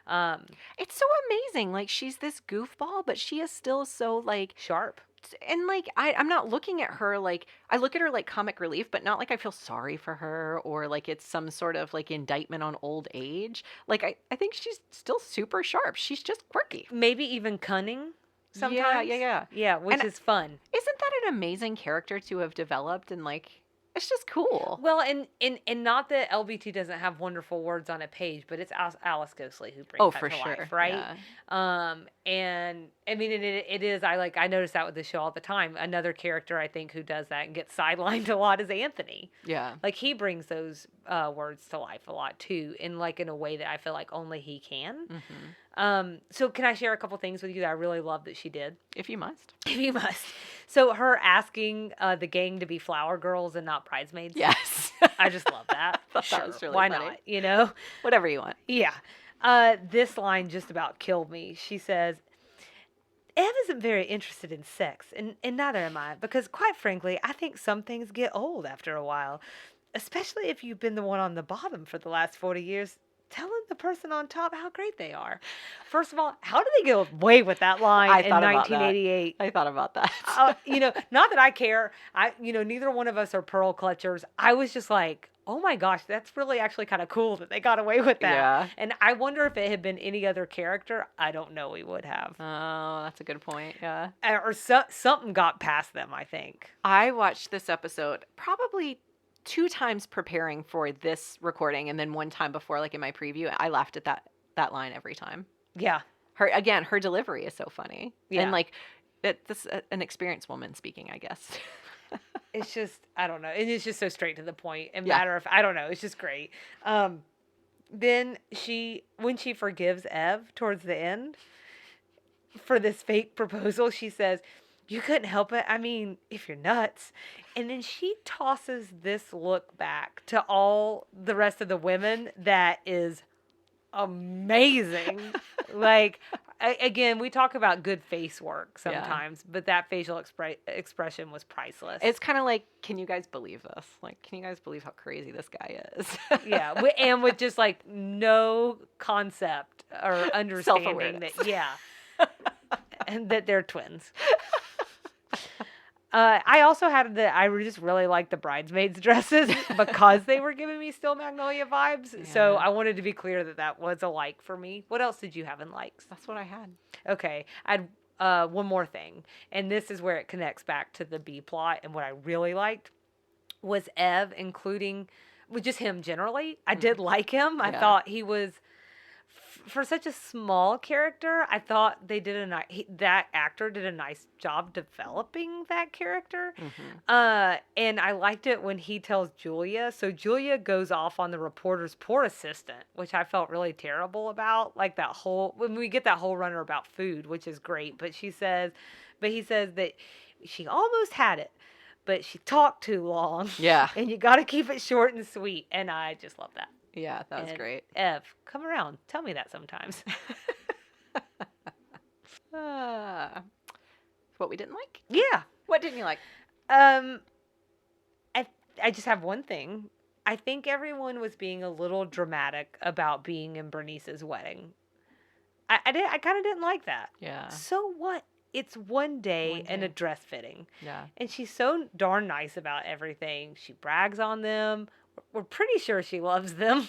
It's so amazing. Like, she's this goofball, but she is still so, like, sharp. And, like, I'm not looking at her like, I look at her like comic relief, but not like I feel sorry for her or like it's some sort of like indictment on old age. Like, I think she's still super sharp. She's just quirky. Maybe even cunning sometimes. Yeah, which is fun. Isn't that an amazing character to have developed? And, like, it's just cool. Well, and not that LBT doesn't have wonderful words on a page, but it's Alice Ghostley who brings that to life, right? Yeah. And I mean, it is. I notice that with the show all the time. Another character I think who does that and gets sidelined a lot is Anthony. Yeah. Like, he brings those words to life a lot too, in a way that I feel like only he can. Mm-hmm. So can I share a couple things with you that I really love that she did? If you must. If you must. So her asking the gang to be flower girls and not bridesmaids. Yes. I just love that. Sure. That was really Why funny. not? You know? Whatever you want. Yeah. This line just about killed me. She says, Ev isn't very interested in sex, and neither am I, because quite frankly, I think some things get old after a while, especially if you've been the one on the bottom for the last 40 years. Telling the person on top how great they are. First of all, how did they get away with that line in 1988? I thought about that. Not that I care. Neither one of us are pearl clutchers. I was just like, oh my gosh, that's really actually kind of cool that they got away with that. Yeah. And I wonder if it had been any other character, I don't know we would have. Oh, that's a good point. Yeah. Or something got past them, I think. I watched this episode probably 2 times preparing for this recording, and then one time before, like in my preview. I laughed at that line every time. Yeah. Her delivery is so funny. Yeah. And, like, this an experienced woman speaking, I guess. It's just, I don't know. And it's just so straight to the point. And Yeah. matter of, I don't know. It's just great. Then when she forgives Ev towards the end for this fake proposal, she says, you couldn't help it. I mean, if you're nuts. And then she tosses this look back to all the rest of the women that is amazing. Like, again, we talk about good face work sometimes, but that facial expression was priceless. It's kind of like, can you guys believe this? Like, can you guys believe how crazy this guy is? Yeah, and with just like no concept or understanding that, yeah, and that they're twins. I also I just really liked the bridesmaids' dresses because they were giving me Still Magnolia vibes. Yeah. So I wanted to be clear that was a like for me. What else did you have in likes? That's what I had. Okay. I had one more thing. And this is where it connects back to the B plot. And what I really liked was Ev, including with just him generally. I did like him. I thought he was... For such a small character, I thought they did that actor did a nice job developing that character. Mm-hmm. And I liked it when he tells Julia. So Julia goes off on the reporter's poor assistant, which I felt really terrible about. Like when we get that whole runner about food, which is great. But he says that she almost had it, but she talked too long. Yeah. And you got to keep it short and sweet. And I just love that. Yeah, that was great. Ev, come around. Tell me that sometimes. What we didn't like? Yeah. What didn't you like? I just have one thing. I think everyone was being a little dramatic about being in Bernice's wedding. I kind of didn't like that. Yeah. So what? It's one day and a dress fitting. Yeah. And she's so darn nice about everything. She brags on them. We're pretty sure she loves them.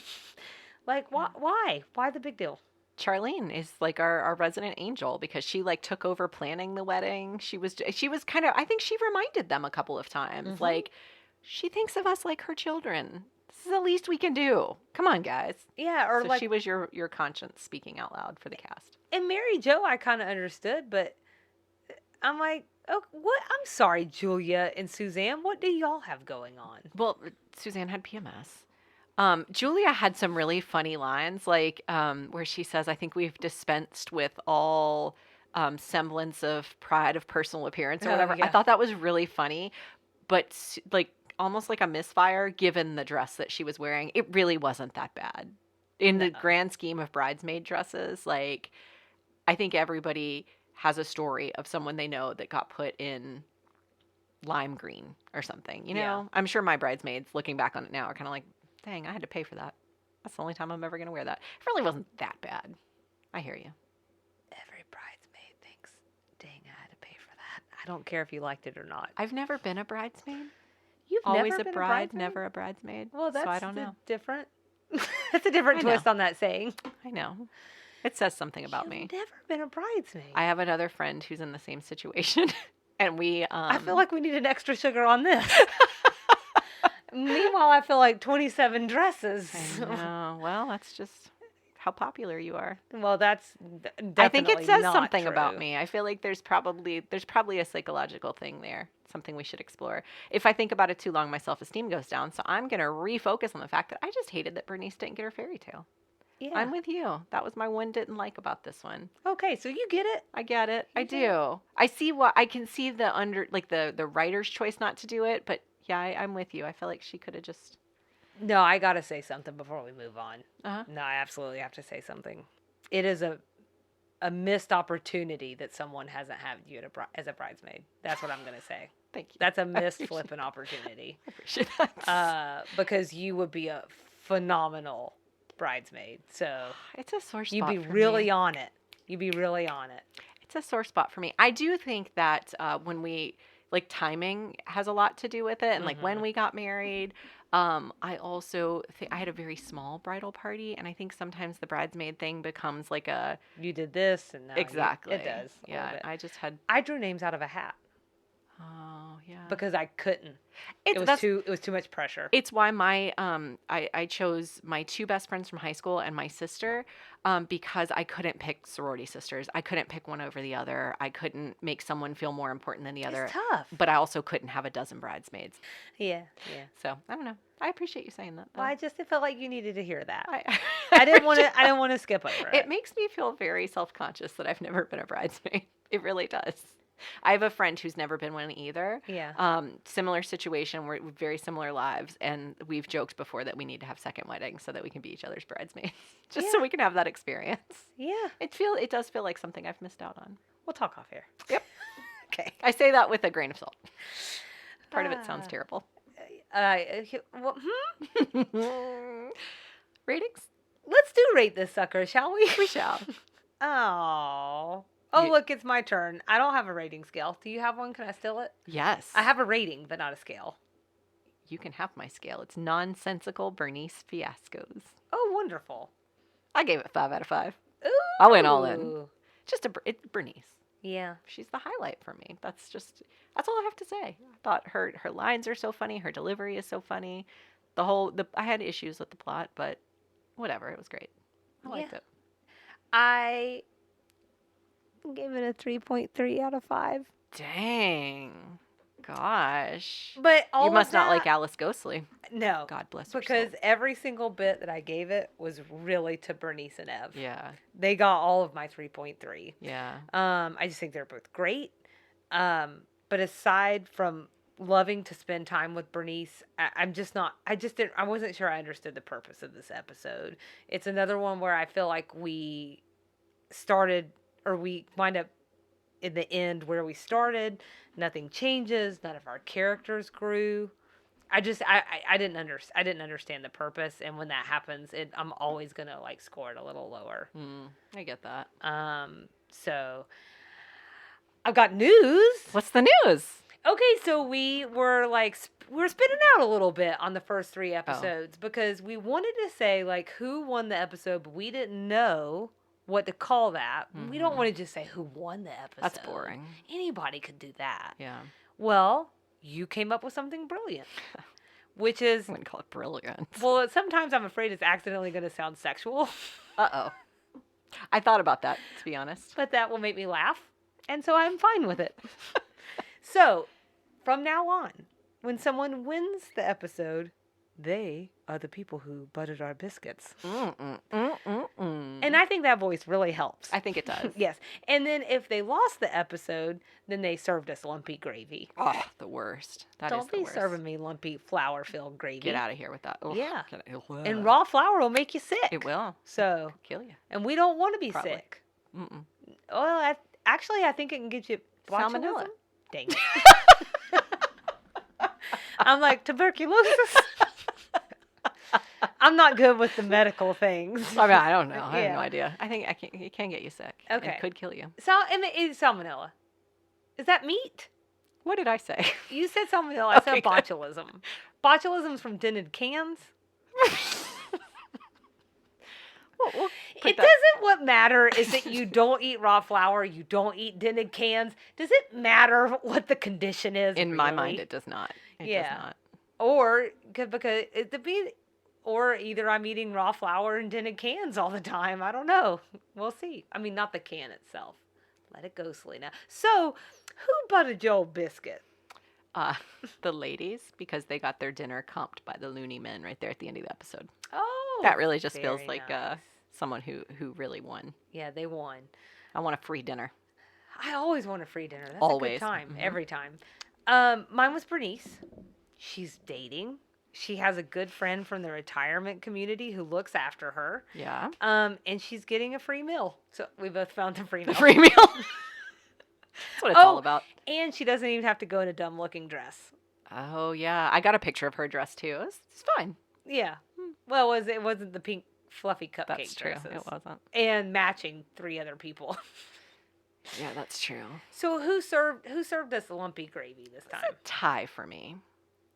Like, why? Why the big deal? Charlene is like our resident angel because she like took over planning the wedding. She was kind of, I think she reminded them a couple of times. Mm-hmm. Like, she thinks of us like her children. This is the least we can do. Come on, guys. Yeah, or So like, she was your conscience speaking out loud for the cast. and Mary Jo, I kind of understood, but I'm like, oh, what? I'm sorry, Julia and Suzanne. What do y'all have going on? Well, Suzanne had PMS. Julia had some really funny lines, like where she says, I think we've dispensed with all semblance of pride of personal appearance or Oh, whatever. I yeah. thought that was really funny, but like almost like a misfire given the dress that she was wearing. It really wasn't that bad. In the No. grand scheme of bridesmaid dresses, like, I think everybody has a story of someone they know that got put in lime green or something, you know? Yeah. I'm sure my bridesmaids, looking back on it now, are kind of like, dang, I had to pay for that. That's the only time I'm ever going to wear that. It really wasn't that bad. I hear you. Every bridesmaid thinks, dang, I had to pay for that. I don't care if you liked it or not. I've never been a bridesmaid. You've Always never a been bride, bridesmaid? never a bridesmaid. Well, that's so I don't know. different. That's a different I know. twist on that saying. I know. It says something about me. You've never been a bridesmaid. I have another friend who's in the same situation, and we. I feel like we need an extra sugar on this. Meanwhile, I feel like 27 dresses. I know. Well, that's just how popular you are. Well, that's I think it definitely says not something true. about me. I feel like there's probably a psychological thing there, something we should explore. If I think about it too long, my self-esteem goes down. So I'm going to refocus on the fact that I just hated that Bernice didn't get her fairy tale. Yeah. I'm with you. That was my one didn't like about this one. Okay, so you get it. I get it. I You get do. I see what I can see the writer's choice not to do it, but yeah, I'm with you. I feel like she could have just. No, I got to say something before we move on. Uh-huh. No, I absolutely have to say something. It is a missed opportunity that someone hasn't had you as a bridesmaid. That's what I'm going to say. Thank you. That's a I missed appreciate flipping opportunity. I appreciate that. Because you would be a phenomenal bridesmaid. So It's a sore spot. you'd be for really me. on it. You'd be really on it. It's a sore spot for me. I do think that when we like timing has a lot to do with it, and like when we got married. I also think I had a very small bridal party, and I think sometimes the bridesmaid thing becomes like a You did this, and now exactly. it does. A little Yeah, bit. I just had. I drew names out of a hat Oh yeah. because I couldn't. It's It was that's too much pressure. It's why my I chose my two best friends from high school and my sister because I couldn't pick sorority sisters. I couldn't pick one over the other. I couldn't make someone feel more important than the other. It's tough. But I also couldn't have a dozen bridesmaids. Yeah. So I don't know. I appreciate you saying that. Well, I just felt like you needed to hear that. I, I didn't want to. I didn't want to skip over it. It makes me feel very self-conscious that I've never been a bridesmaid. It really does. I have a friend who's never been one either. Yeah. Similar situation, we're very similar lives, and we've joked before that we need to have second weddings so that we can be each other's bridesmaids, just so Yeah. we can have that experience. Yeah. It does feel like something I've missed out on. We'll talk off here. Yep. Okay. I say that with a grain of salt. Part of it sounds Ah. terrible. Well, Ratings? let's do rate this sucker, shall we? We shall. Oh. Oh, You- look, it's my turn. I don't have a rating scale. Do you have one? Can I steal it? Yes. I have a rating, but not a scale. You can have my scale. It's nonsensical Bernice fiascos. Oh, wonderful. I gave it 5 out of 5. Ooh. I went all in. Just it's Bernice. Yeah. She's the highlight for me. That's all I have to say. I thought her lines are so funny. Her delivery is so funny. I had issues with the plot, but whatever. It was great. I liked it. I gave it a 3.3 out of 5. Dang. Gosh. But all You of must not like that- Alice Ghostly. No. God bless her Because soul. every single bit that I gave it was really to Bernice and Ev. Yeah. They got all of my 3.3. Yeah. I just think they're both great. But aside from loving to spend time with Bernice, I wasn't sure I understood the purpose of this episode. It's another one where I feel like we wind up in the end where we started. Nothing changes. None of our characters grew. I didn't understand the purpose, and when that happens, I'm always gonna like score it a little lower. I get that. So I've got news. What's the news? Okay, so we were spinning out a little bit on the first 3 episodes because we wanted to say like who won the episode, but we didn't know what to call that. We don't want to just say who won the episode. That's boring. Anybody could do that. Yeah. Well, you came up with something brilliant, which is, I wouldn't call it brilliant. well, sometimes I'm afraid it's accidentally going to sound sexual, Uh-oh. I thought about that, to be honest. but that will make me laugh, and so I'm fine with it. So, from now on, when someone wins the episode, they are the people who buttered our biscuits. And I think that voice really helps. I think it does. Yes. And then if they lost the episode, then they served us lumpy gravy. Oh, the worst. Don't be serving me lumpy flour-filled gravy. Get out of here with that. Ugh. Yeah. And raw flour will make you sick. It will. So. Kill you. And we don't want to be Probably. sick. Mm-mm. Well, I think it can get you Salmonella. Dang it. I'm like, tuberculosis? I'm not good with the medical things. I mean, I don't know. I Yeah. have no idea. I think it can get you sick. Okay. It could kill you. And it is salmonella. Is that meat? What did I say? You said salmonella. I Okay, said good. botulism. Botulism's from dented cans. We'll It doesn't what matter is that you don't eat raw flour, you don't eat dented cans. Does it matter what the condition is? In my really? mind, it does not. It Yeah. does not. Or because or either I'm eating raw flour and dented cans all the time. I don't know. We'll see. I mean, not the can itself. Let it go, Selena. So, who buttered your biscuit? The ladies, because they got their dinner comped by the loony men right there at the end of the episode. Oh, That really just feels very like nice. someone who really won. Yeah, they won. I want a free dinner. I always want a free dinner. That's a Always. good time. Mhm. Every time. Mine was Bernice. She's dating. She has a good friend from the retirement community who looks after her. Yeah. And she's getting a free meal. So we both found the free The meal. free meal. That's what it's all about. And she doesn't even have to go in a dumb looking dress. Oh, yeah. I got a picture of her dress, too. It's fine. Yeah. Well, it wasn't the pink fluffy cupcake That's true. dresses. It wasn't. And matching 3 other people. Yeah, that's true. So who served us lumpy gravy this time? It's a tie for me.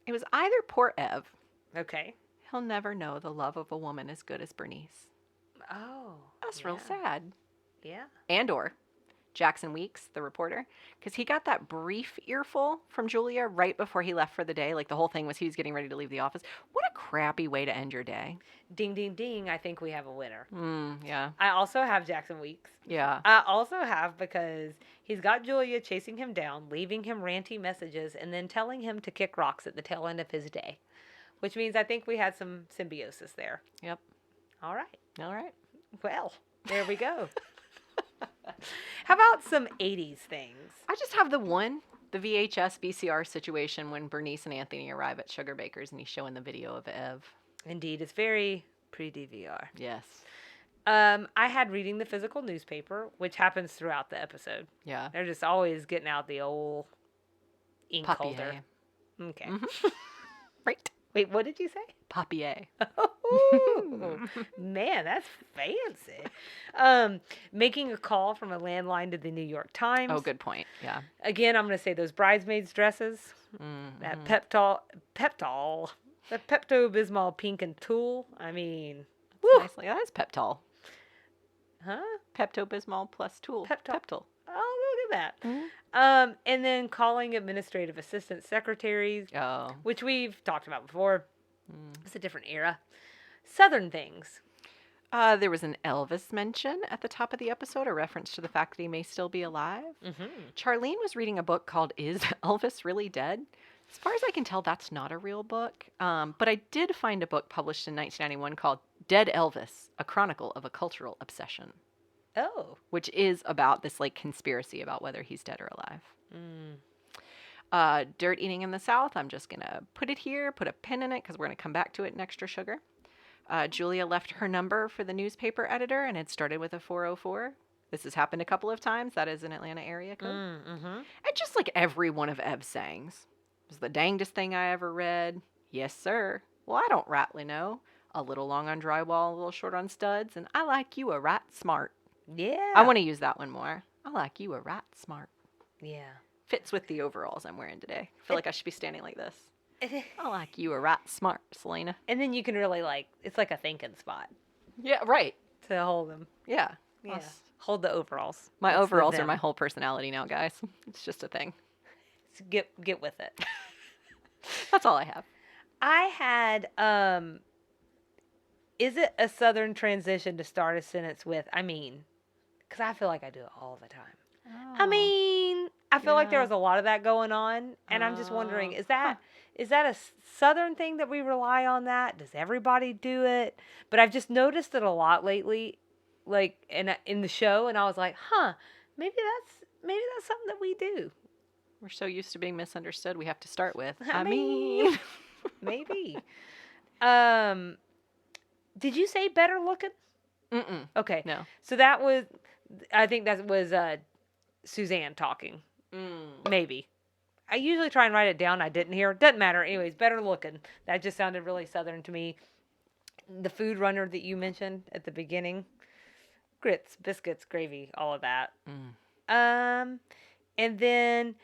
It was either poor Ev. Okay. He'll never know the love of a woman as good as Bernice. Oh. That's yeah. real sad. Yeah. And or Jackson Weeks, the reporter, because he got that brief earful from Julia right before he left for the day. Like the whole thing was he was getting ready to leave the office. What a crappy way to end your day. Ding, ding, ding. I think we have a winner. Yeah. I also have Jackson Weeks. Yeah. I also have because he's got Julia chasing him down, leaving him ranty messages, and then telling him to kick rocks at the tail end of his day. Which means I think we had some symbiosis there. Yep. All right. All right. Well, there we go. How about some 80s things? I just have the VHS VCR situation when Bernice and Anthony arrive at Sugar Baker's and he's showing the video of Ev. Indeed, it's very pre-DVR. Yes. I had reading the physical newspaper, which happens throughout the episode. Yeah. They're just always getting out the old ink holder. Papier. Okay. Right. Wait, what did you say? Papier. Oh, man, that's fancy. Making a call from a landline to the New York Times. Oh, good point. Yeah. Again, I'm going to say those bridesmaids' dresses. That the Pepto-Bismol pink and tulle. I mean, woo. Nicely. That is Peptol. Huh? Pepto-Bismol plus Tool. Peptol. Oh, look at that. Mhm. And then calling administrative assistant secretaries, Oh. which we've talked about before. It's a different era. Southern things. There was an Elvis mention at the top of the episode, a reference to the fact that he may still be alive. Charlene was reading a book called Is Elvis Really Dead? As far as I can tell, that's not a real book. But I did find a book published in 1991 called Dead Elvis, A Chronicle of a Cultural Obsession. Oh. Which is about this like conspiracy about whether he's dead or alive. Dirt eating in the South. I'm just going to put it here, put a pin in it because we're going to come back to it in extra sugar. Julia left her number for the newspaper editor and it started with a 404. This has happened a couple of times. That is an Atlanta area code. And just like every one of Ev's sayings. It was the dangest thing I ever read. Yes, sir. Well, I don't rightly know. A little long on drywall, a little short on studs, and I like you a right smart. Yeah. I want to use that one more. I like you a right smart. Yeah. Fits with the overalls I'm wearing today. I feel like I should be standing like this. I like you a right smart, Selena. And then you can really it's like a thinking spot Yeah, right. to hold them. Yeah. Yeah. Hold the overalls. My It's the overalls are them. my whole personality now, guys. It's just a thing. So get with it. That's all I have. I had is it a southern transition to start a sentence with I mean? Because I feel like I do it all the time. I mean, I feel like there was a lot of that going on, and I'm just wondering, is that a southern thing that we rely on that? Does everybody do it? But I've just noticed it a lot lately, like in the show, and I was like, huh, maybe that's something that we do. We're so used to being misunderstood, we have to start with, I I mean, mean. maybe. Did you say better looking? Mm-mm. Okay. No. So that was, I think that was Suzanne talking. Maybe. I usually try and write it down. I didn't hear. Doesn't matter. Anyways, better looking. That just sounded really southern to me. The food runner that you mentioned at the beginning. Grits, biscuits, gravy, all of that. And then,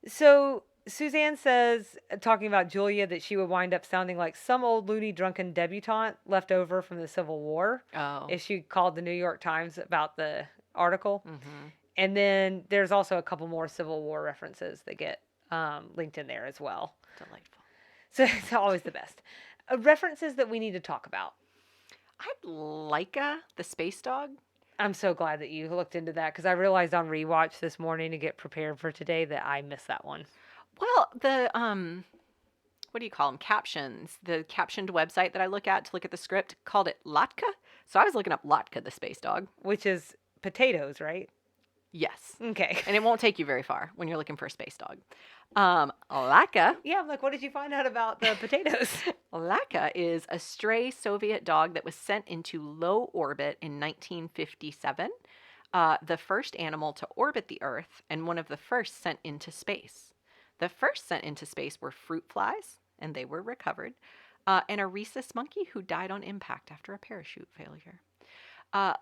so Suzanne says, talking about Julia, that she would wind up sounding like some old loony drunken debutante left over from the Civil War. Oh. If she called the New York Times about the article. Mm-hmm. And then there's also a couple more Civil War references that get linked in there as well. Delightful. So it's always the best. References that we need to talk about. I'd Laika, the space dog. I'm so glad that you looked into that because I realized on rewatch this morning to get prepared for today that I missed that one. Well, the what do you call them? Captions. The captioned website that I look at to look at the script called it Latka. So I was looking up Latka, the space dog. Which is potatoes, right? Yes. Okay. And it won't take you very far when you're looking for a space dog. Latka. Yeah, I'm like, what did you find out about the potatoes? Latka is a stray Soviet dog that was sent into low orbit in 1957. The first animal to orbit the Earth and one of the first sent into space. The first sent into space were fruit flies, and they were recovered, and a rhesus monkey who died on impact after a parachute failure.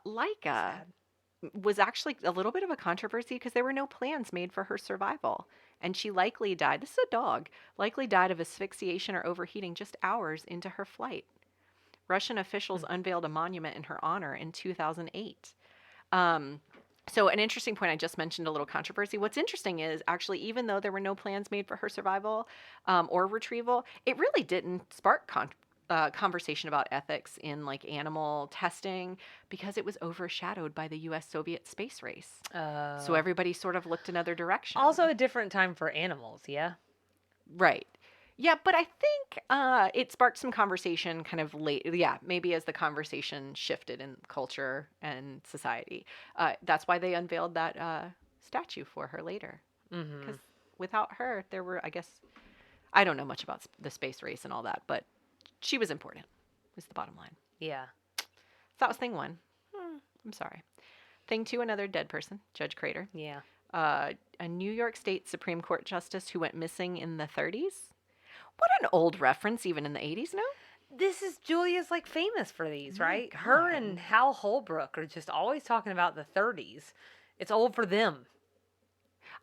Laika was actually a little bit of a controversy because there were no plans made for her survival. And she likely died, this is a dog, likely died of asphyxiation or overheating just hours into her flight. Russian officials unveiled a monument in her honor in 2008. So an interesting point, I just mentioned a little controversy. What's interesting is actually, even though there were no plans made for her survival or retrieval, it really didn't spark conversation about ethics in like animal testing because it was overshadowed by the U.S. Soviet space race. So everybody sort of looked another direction. Also a different time for animals, yeah? Right. Yeah, but I think it sparked some conversation kind of late. Yeah, maybe as the conversation shifted in culture and society. That's why they unveiled that statue for her later. Because without her, there were, I guess, I don't know much about the space race and all that, but she was important, is the bottom line. Yeah. So that was thing one. I'm sorry. Thing two, another dead person, Judge Crater. Yeah. A New York State Supreme Court justice who went missing in the 30s. What an old reference, even in the 80s, no? This is Julia's like famous for these, right? Her and Hal Holbrook are just always talking about the 30s. It's old for them.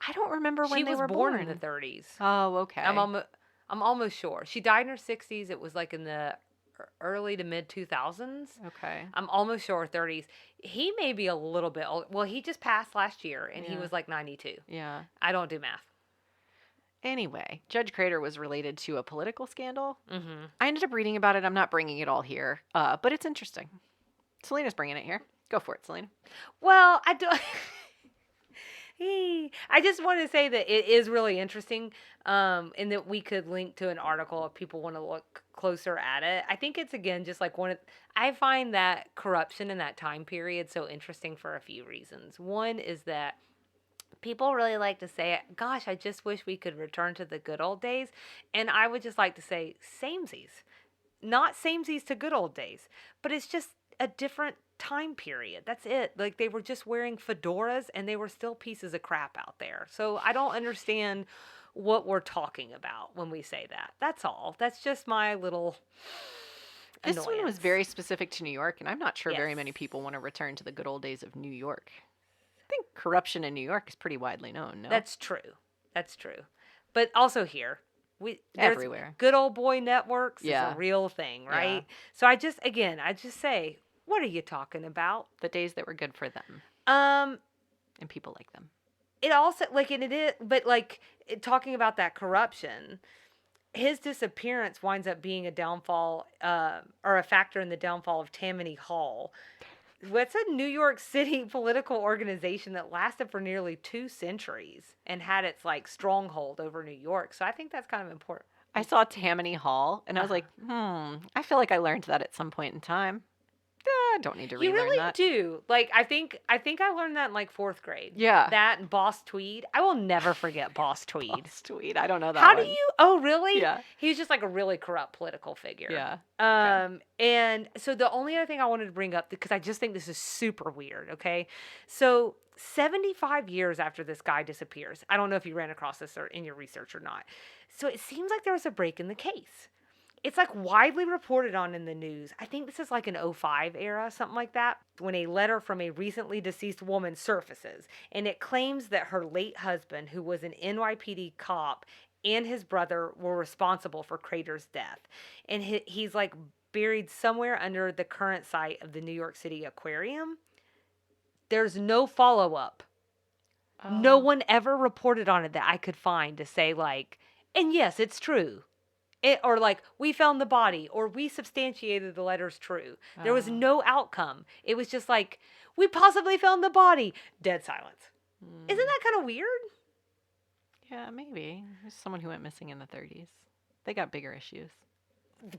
I don't remember when they were were born in the 30s. Oh, okay. I'm almost sure. She died in her 60s. It was like in the early to mid 2000s. Okay. I'm almost sure 30s. He may be a little bit old. Well, he just passed last year and he was like 92. Yeah. I don't do math. Anyway, Judge Crater was related to a political scandal. Mm-hmm. I ended up reading about it. I'm not bringing it all here, but it's interesting. Selena's bringing it here. Go for it, Selena. Well, I do. I just wanted to say that it is really interesting, and that we could link to an article if people want to look closer at it. I think it's again just like I find that corruption in that time period so interesting for a few reasons. One is that people really like to say, gosh, I just wish we could return to the good old days. And I would just like to say samesies. Not samesies to good old days, but it's just a different time period. That's it. Like they were just wearing fedoras and they were still pieces of crap out there. So I don't understand what we're talking about when we say that. That's all. That's just my little annoyance. This one was very specific to New York, and I'm not sure very many people want to return to the good old days of New York. I think corruption in New York is pretty widely known, no? That's true. That's true. But also here. There's everywhere. Good old boy networks is a real thing, right? Yeah. So I just say, What are you talking about? The days that were good for them Um, and people like them. it also, like, and it is, but, like, talking about that corruption, his disappearance winds up being a downfall, or a factor in the downfall of Tammany Hall. What's a New York City political organization that lasted for nearly 2 centuries and had its, like, stronghold over New York. So I think that's kind of important. I saw Tammany Hall, and I was Uh-huh. like, I feel like I learned that at some point in time. I don't need to You relearn really that. do. Like, I think I learned that in, like, 4th grade. Yeah. That and Boss Tweed. I will never forget Boss Tweed. Boss Tweed. I don't know that How do one. you? Oh, really? Yeah. He was just like a really corrupt political figure. Yeah. And so the only other thing I wanted to bring up, because I just think this is super weird, okay? So 75 years after this guy disappears, I don't know if you ran across this or in your research or not. So it seems like there was a break in the case. It's like widely reported on in the news. I think this is like an '05 era, something like that, when a letter from a recently deceased woman surfaces, and it claims that her late husband, who was an NYPD cop, and his brother were responsible for Crater's death. And he's like buried somewhere under the current site of the New York City Aquarium. There's no follow-up. No one ever reported on it that I could find to say, like, and yes, it's true. Or like, we found the body, or we substantiated the letter's true. There was no outcome. It was just like, we possibly found the body. Dead silence. Isn't that kind of weird? Yeah, maybe. There's someone who went missing in the 30s. They got bigger issues.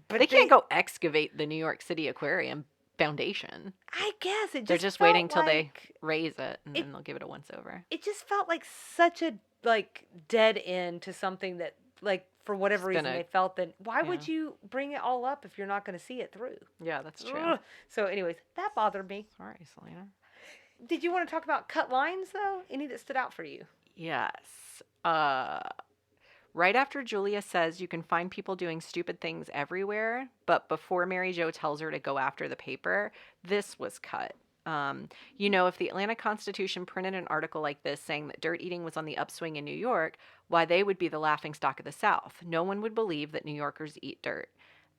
But They can't go excavate the New York City Aquarium foundation. I guess it just They're just felt waiting till they like, raise it, and then they'll give it a once-over. It just felt like such a, like, dead end to something that, like, for whatever reason they felt that, why would you bring it all up if you're not going to see it through? Yeah, that's true. Ugh. So anyways, that bothered me. Sorry, Selena. Did you want to talk about cut lines, though? Any that stood out for you? Yes. Right after Julia says you can find people doing stupid things everywhere, but before Mary Jo tells her to go after the paper, this was cut. If the Atlanta Constitution printed an article like this saying that dirt eating was on the upswing in New York, why, they would be the laughingstock of the South. No one would believe that New Yorkers eat dirt.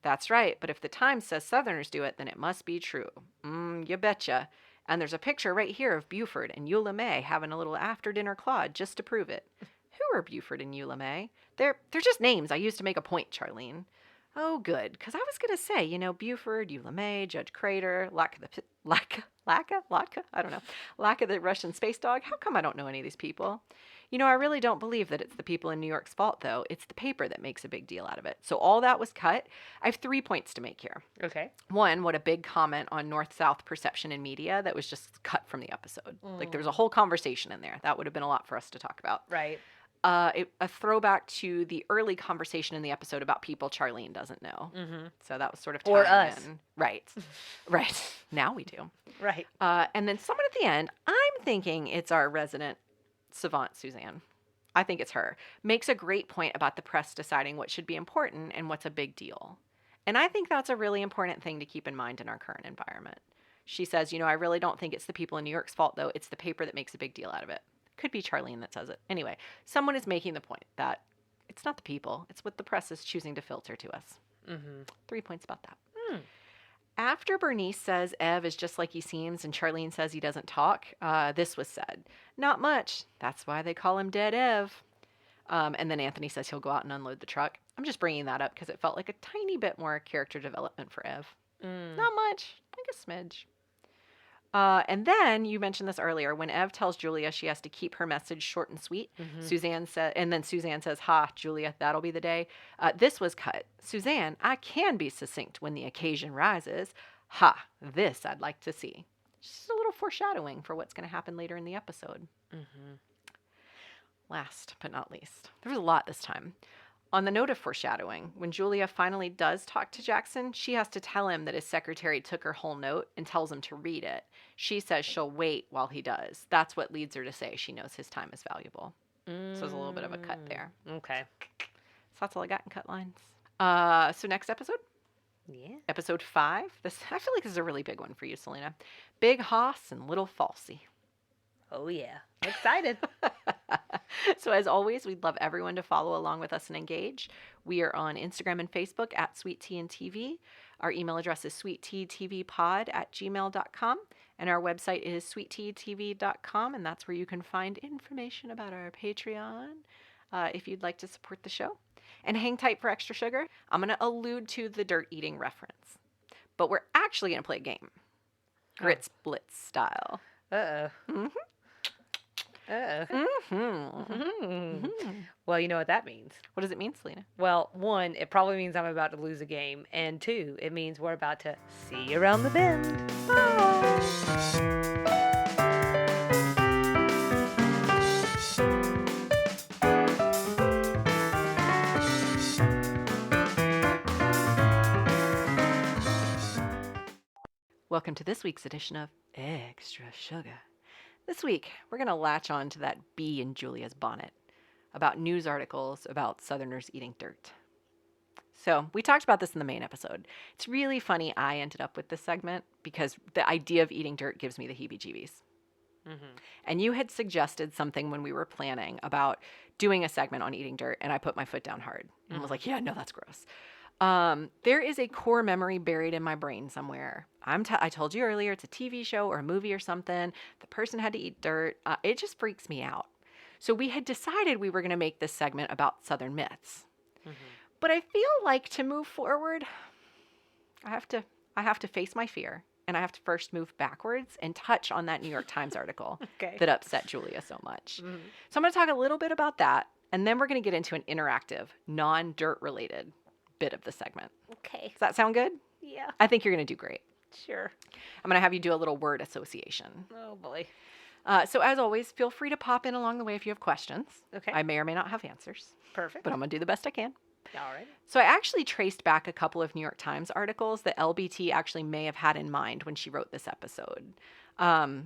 That's right, but if the Times says Southerners do it, then it must be true. You betcha. And there's a picture right here of Buford and Eula May having a little after-dinner clod just to prove it. Who are Buford and Eula May? They're just names I used to make a point, Charlene. Oh, good, because I was going to say, Buford, Eula May, Judge Crater, Latka, I don't know, Latka the Russian space dog. How come I don't know any of these people? I really don't believe that it's the people in New York's fault, though. It's the paper that makes a big deal out of it. So all that was cut. I have 3 points to make here. Okay. One, what a big comment on North-South perception in media that was just cut from the episode. Like, there was a whole conversation in there. That would have been a lot for us to talk about. Right. A throwback to the early conversation in the episode about people Charlene doesn't know. Mm-hmm. So that was sort of Or tying us. in. Right. Right. Now we do. Right. And then someone at the end, I'm thinking it's our resident savant, Suzanne. I think it's her. Makes a great point about the press deciding what should be important and what's a big deal. And I think that's a really important thing to keep in mind in our current environment. She says, I really don't think it's the people in New York's fault, though. It's the paper that makes a big deal out of it. Could be Charlene that says it. Anyway, someone is making the point that it's not the people. It's what the press is choosing to filter to us. 3 points about that. After Bernice says Ev is just like he seems and Charlene says he doesn't talk, this was said. Not much. That's why they call him Dead Ev. And then Anthony says he'll go out and unload the truck. I'm just bringing that up because it felt like a tiny bit more character development for Ev. Not much. Like a smidge. And then you mentioned this earlier when Ev tells Julia she has to keep her message short and sweet. Suzanne says, "Ha, Julia, that'll be the day." This was cut. Suzanne, I can be succinct when the occasion rises. Ha, this I'd like to see. Just a little foreshadowing for what's going to happen later in the episode. Last but not least, there was a lot this time. On the note of foreshadowing, when Julia finally does talk to Jackson, she has to tell him that his secretary took her whole note and tells him to read it. She says she'll wait while he does. That's what leads her to say she knows his time is valuable. So there's a little bit of a cut there. Okay. So that's all I got in cut lines. So next episode? Yeah. Episode 5. I feel like this is a really big one for you, Selena. Big Hoss and Little Falsey. Oh, yeah. I'm excited. So as always, we'd love everyone to follow along with us and engage. We are on Instagram and Facebook at Sweet Tea and TV. Our email address is sweetteatvpod@gmail.com, and our website is sweetteatv.com, and that's where you can find information about our Patreon if you'd like to support the show. And hang tight for extra sugar. I'm going to allude to the dirt eating reference, but we're actually going to play a game. Grits Blitz style. Uh-oh. Mm-hmm. Uh-oh. Mm-hmm. Well, you know what that means. What does it mean, Selena? Well, one, it probably means I'm about to lose a game. And two, it means we're about to see you around the bend. Welcome to this week's edition of Extra Sugar. This week, we're going to latch on to that bee in Julia's bonnet about news articles about Southerners eating dirt. So, we talked about this in the main episode. It's really funny I ended up with this segment because the idea of eating dirt gives me the heebie-jeebies. Mm-hmm. And you had suggested something when we were planning about doing a segment on eating dirt, and I put my foot down hard and was like, yeah, no, that's gross. There is a core memory buried in my brain somewhere. I told you earlier, it's a TV show or a movie or something. The person had to eat dirt. It just freaks me out. So we had decided we were going to make this segment about Southern myths. Mm-hmm. But I feel like to move forward, I have to face my fear, and I have to first move backwards and touch on that New York Times article that upset Julia so much. Mm-hmm. So I'm going to talk a little bit about that, and then we're going to get into an interactive, non-dirt related bit of the segment. Okay. Does that sound good? Yeah. I think you're going to do great. Sure. I'm going to have you do a little word association. Oh, boy. So as always, feel free to pop in along the way if you have questions. Okay. I may or may not have answers, Perfect. but I'm going to do the best I can. All right. So I actually traced back a couple of New York Times articles that LBT actually may have had in mind when she wrote this episode. The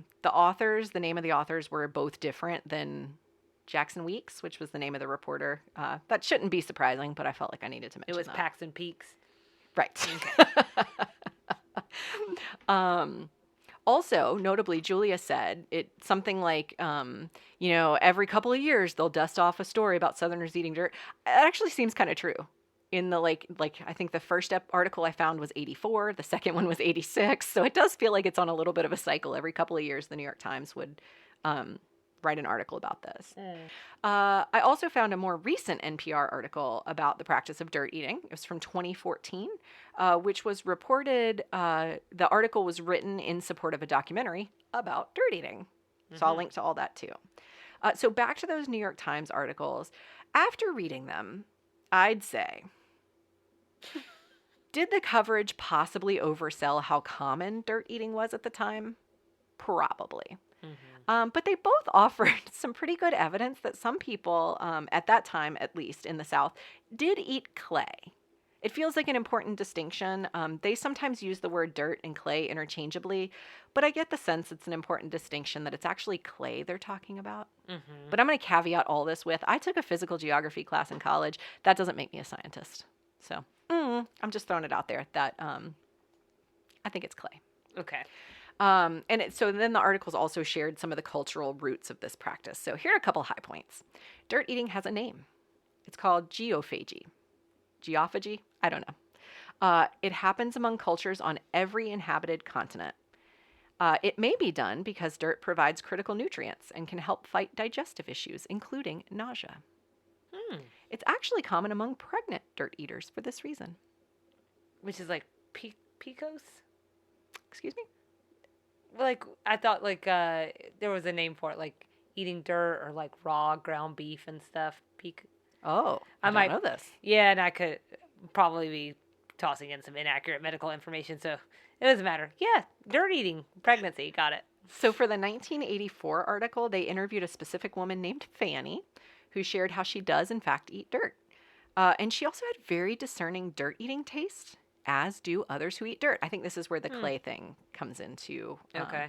name of the authors were both different than Jackson Weeks, which was the name of the reporter. That shouldn't be surprising, but I felt like I needed to mention It was that. Paxton Peaks. Right. Okay. Also, notably, Julia said something like, every couple of years they'll dust off a story about Southerners eating dirt. It actually seems kind of true. In the I think the first article I found was 84, the second one was 86. So it does feel like it's on a little bit of a cycle. Every couple of years, the New York Times would write an article about this. I also found a more recent NPR article about the practice of dirt eating. It was from 2014, which was reported. The article was written in support of a documentary about dirt eating. So I'll link to all that too. So back to those New York Times articles. After reading them, I'd say, did the coverage possibly oversell how common dirt eating was at the time? Probably. Mm-hmm. But they both offered some pretty good evidence that some people, at that time, at least in the South, did eat clay. It feels like an important distinction. They sometimes use the word dirt and clay interchangeably, but I get the sense it's an important distinction that it's actually clay they're talking about. Mm-hmm. But I'm going to caveat all this with, I took a physical geography class in college. That doesn't make me a scientist. So I'm just throwing it out there that I think it's clay. Okay. So then the articles also shared some of the cultural roots of this practice. So here are a couple high points. Dirt eating has a name. It's called geophagy. Geophagy? I don't know. It happens among cultures on every inhabited continent. It may be done because dirt provides critical nutrients and can help fight digestive issues, including nausea. It's actually common among pregnant dirt eaters for this reason. Which is like picos? Excuse me? Like, I thought there was a name for it, like eating dirt or like raw ground beef and stuff. Oh, I might know this. Yeah, and I could probably be tossing in some inaccurate medical information, so it doesn't matter. Yeah, dirt eating, pregnancy, got it. So for the 1984 article, they interviewed a specific woman named Fanny, who shared how she does, in fact, eat dirt. And she also had very discerning dirt eating taste, as do others who eat dirt. I think this is where the clay thing comes into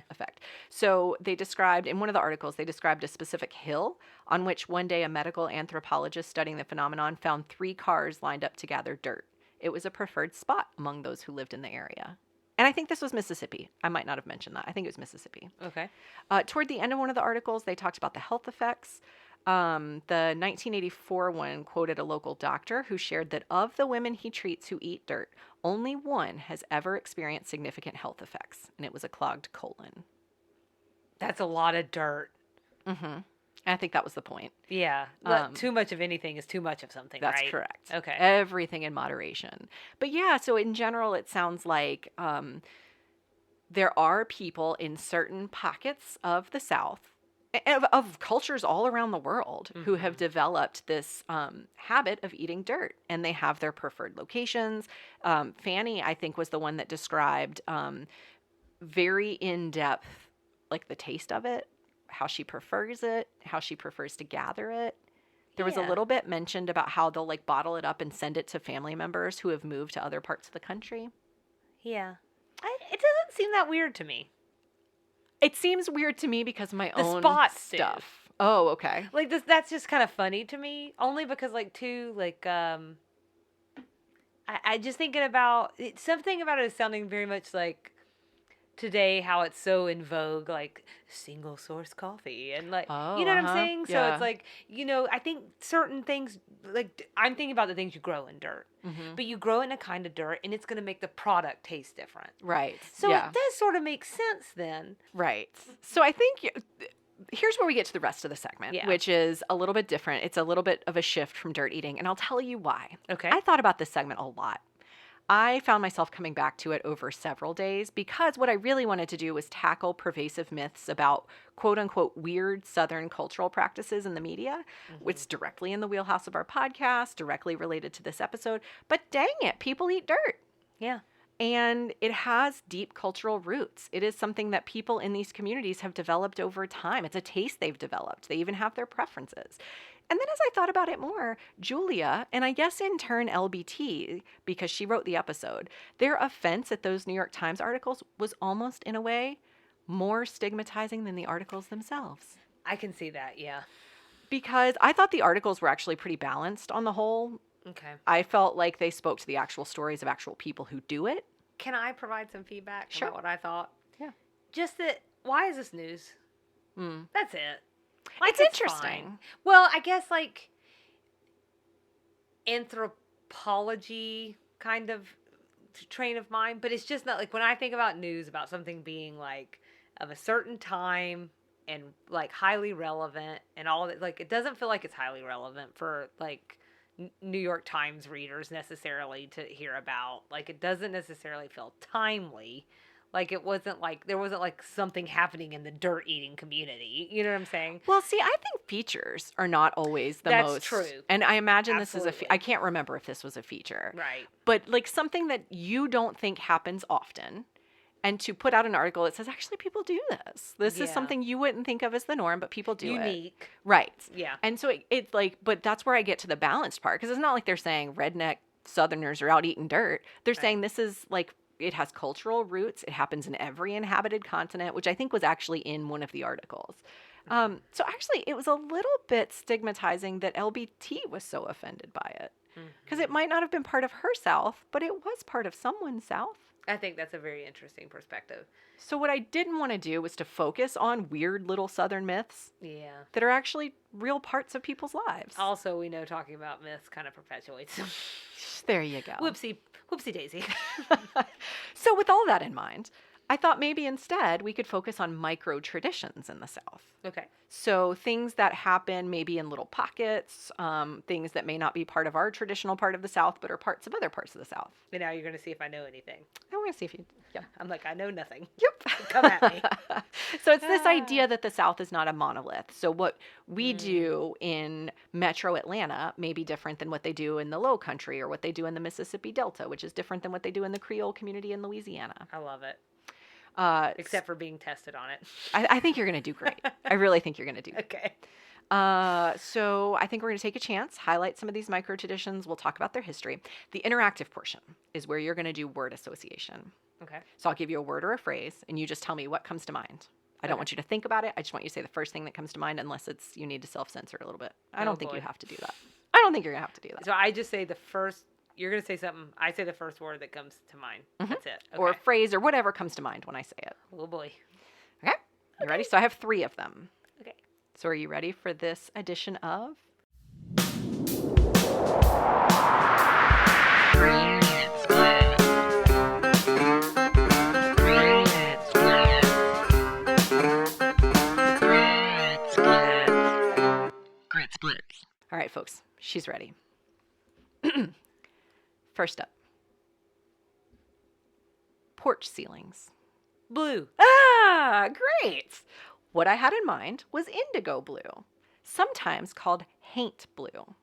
effect. So they described, in one of the articles, they described a specific hill on which one day a medical anthropologist studying the phenomenon found 3 cars lined up to gather dirt. It was a preferred spot among those who lived in the area. And I think this was Mississippi. I might not have mentioned that. I think it was Mississippi. Okay. Toward the end of one of the articles, they talked about the health effects. The 1984 one quoted a local doctor who shared that of the women he treats who eat dirt, only one has ever experienced significant health effects, and it was a clogged colon. That's a lot of dirt. Mm-hmm. I think that was the point. Yeah. Too much of anything is too much of something, That's right? correct. Okay. Everything in moderation. But yeah, so in general, it sounds like there are people in certain pockets of the South, of cultures all around the world, who have developed this habit of eating dirt, and they have their preferred locations. Fanny, I think, was the one that described very in-depth, like the taste of it, how she prefers it, how she prefers to gather it. There was a little bit mentioned about how they'll like bottle it up and send it to family members who have moved to other parts of the country. Yeah. It doesn't seem that weird to me. It seems weird to me because of my The own spots stuff. do. Oh, okay. Like that's just kind of funny to me, only because I just thinking about something about it is sounding very much like today, how it's so in vogue, like single source coffee and like, Oh, you know what I'm saying? So yeah. it's like, I think certain things, like I'm thinking about the things you grow in dirt, but you grow in a kind of dirt and it's going to make the product taste different. Right. So yeah. it does sort of make sense then. Right. So I think here's where we get to the rest of the segment, which is a little bit different. It's a little bit of a shift from dirt eating, and I'll tell you why. Okay. I thought about this segment a lot. I found myself coming back to it over several days because what I really wanted to do was tackle pervasive myths about quote unquote weird Southern cultural practices in the media, which is directly in the wheelhouse of our podcast, directly related to this episode. But dang it, people eat dirt. Yeah. And it has deep cultural roots. It is something that people in these communities have developed over time. It's a taste they've developed. They even have their preferences. And then as I thought about it more, Julia, and I guess in turn LBT, because she wrote the episode, their offense at those New York Times articles was almost, in a way, more stigmatizing than the articles themselves. I can see that, yeah. Because I thought the articles were actually pretty balanced on the whole. Okay. I felt like they spoke to the actual stories of actual people who do it. Can I provide some feedback Sure. about what I thought? Yeah. Just that, why is this news? That's it. Like, It's interesting. Fine. Well, I guess like anthropology kind of train of mind, but it's just not like when I think about news about something being like of a certain time and like highly relevant and all of it, like it doesn't feel like it's highly relevant for like New York Times readers necessarily to hear about. Like it doesn't necessarily feel timely. Like it wasn't like there wasn't like something happening in the dirt eating community. You know what I'm saying? Well, see, I think features are not always the That's most. true. And I imagine Absolutely. this is I can't remember if this was a feature. Right. But like something that you don't think happens often, and to put out an article that says actually people do this. This is Yeah. something you wouldn't think of as the norm, but people do it. Unique. Right. Yeah. And so it's like, but that's where I get to the balanced part, because it's not like they're saying redneck Southerners are out eating dirt. They're saying this is like, it has cultural roots. It happens in every inhabited continent, which I think was actually in one of the articles. So actually, it was a little bit stigmatizing that LBT was so offended by it, because it might not have been part of her South, but it was part of someone's South. I think that's a very interesting perspective. So what I didn't want to do was to focus on weird little Southern myths Yeah. that are actually real parts of people's lives. Also, we know talking about myths kind of perpetuates them. There you go. Whoopsie daisy. So with all that in mind, I thought maybe instead we could focus on micro traditions in the South. Okay. So things that happen maybe in little pockets, things that may not be part of our traditional part of the South, but are parts of other parts of the South. And now you're going to see if I know anything. I want to see if you, yeah. I'm like, I know nothing. Yep. Come at me. So it's this idea that the South is not a monolith. So what we do in Metro Atlanta may be different than what they do in the Low Country or what they do in the Mississippi Delta, which is different than what they do in the Creole community in Louisiana. I love it. Except for being tested on it. I think you're going to do great. I really think you're going to do great. Okay. So I think we're going to take a chance, highlight some of these micro traditions. We'll talk about their history. The interactive portion is where you're going to do word association. Okay. So I'll give you a word or a phrase, and you just tell me what comes to mind. I don't want you to think about it. I just want you to say the first thing that comes to mind, unless it's you need to self-censor a little bit. I don't think you have to do that. I don't think you're going to have to do that. So I just say the first, you're going to say something. I say the first word that comes to mind. That's it. Okay. Or a phrase or whatever comes to mind when I say it. Oh boy. Okay? You ready? So I have 3 of them. Okay. So are you ready for this edition of? All right, folks, she's ready. First up, porch ceilings. Blue. Ah, great. What I had in mind was indigo blue, sometimes called haint blue.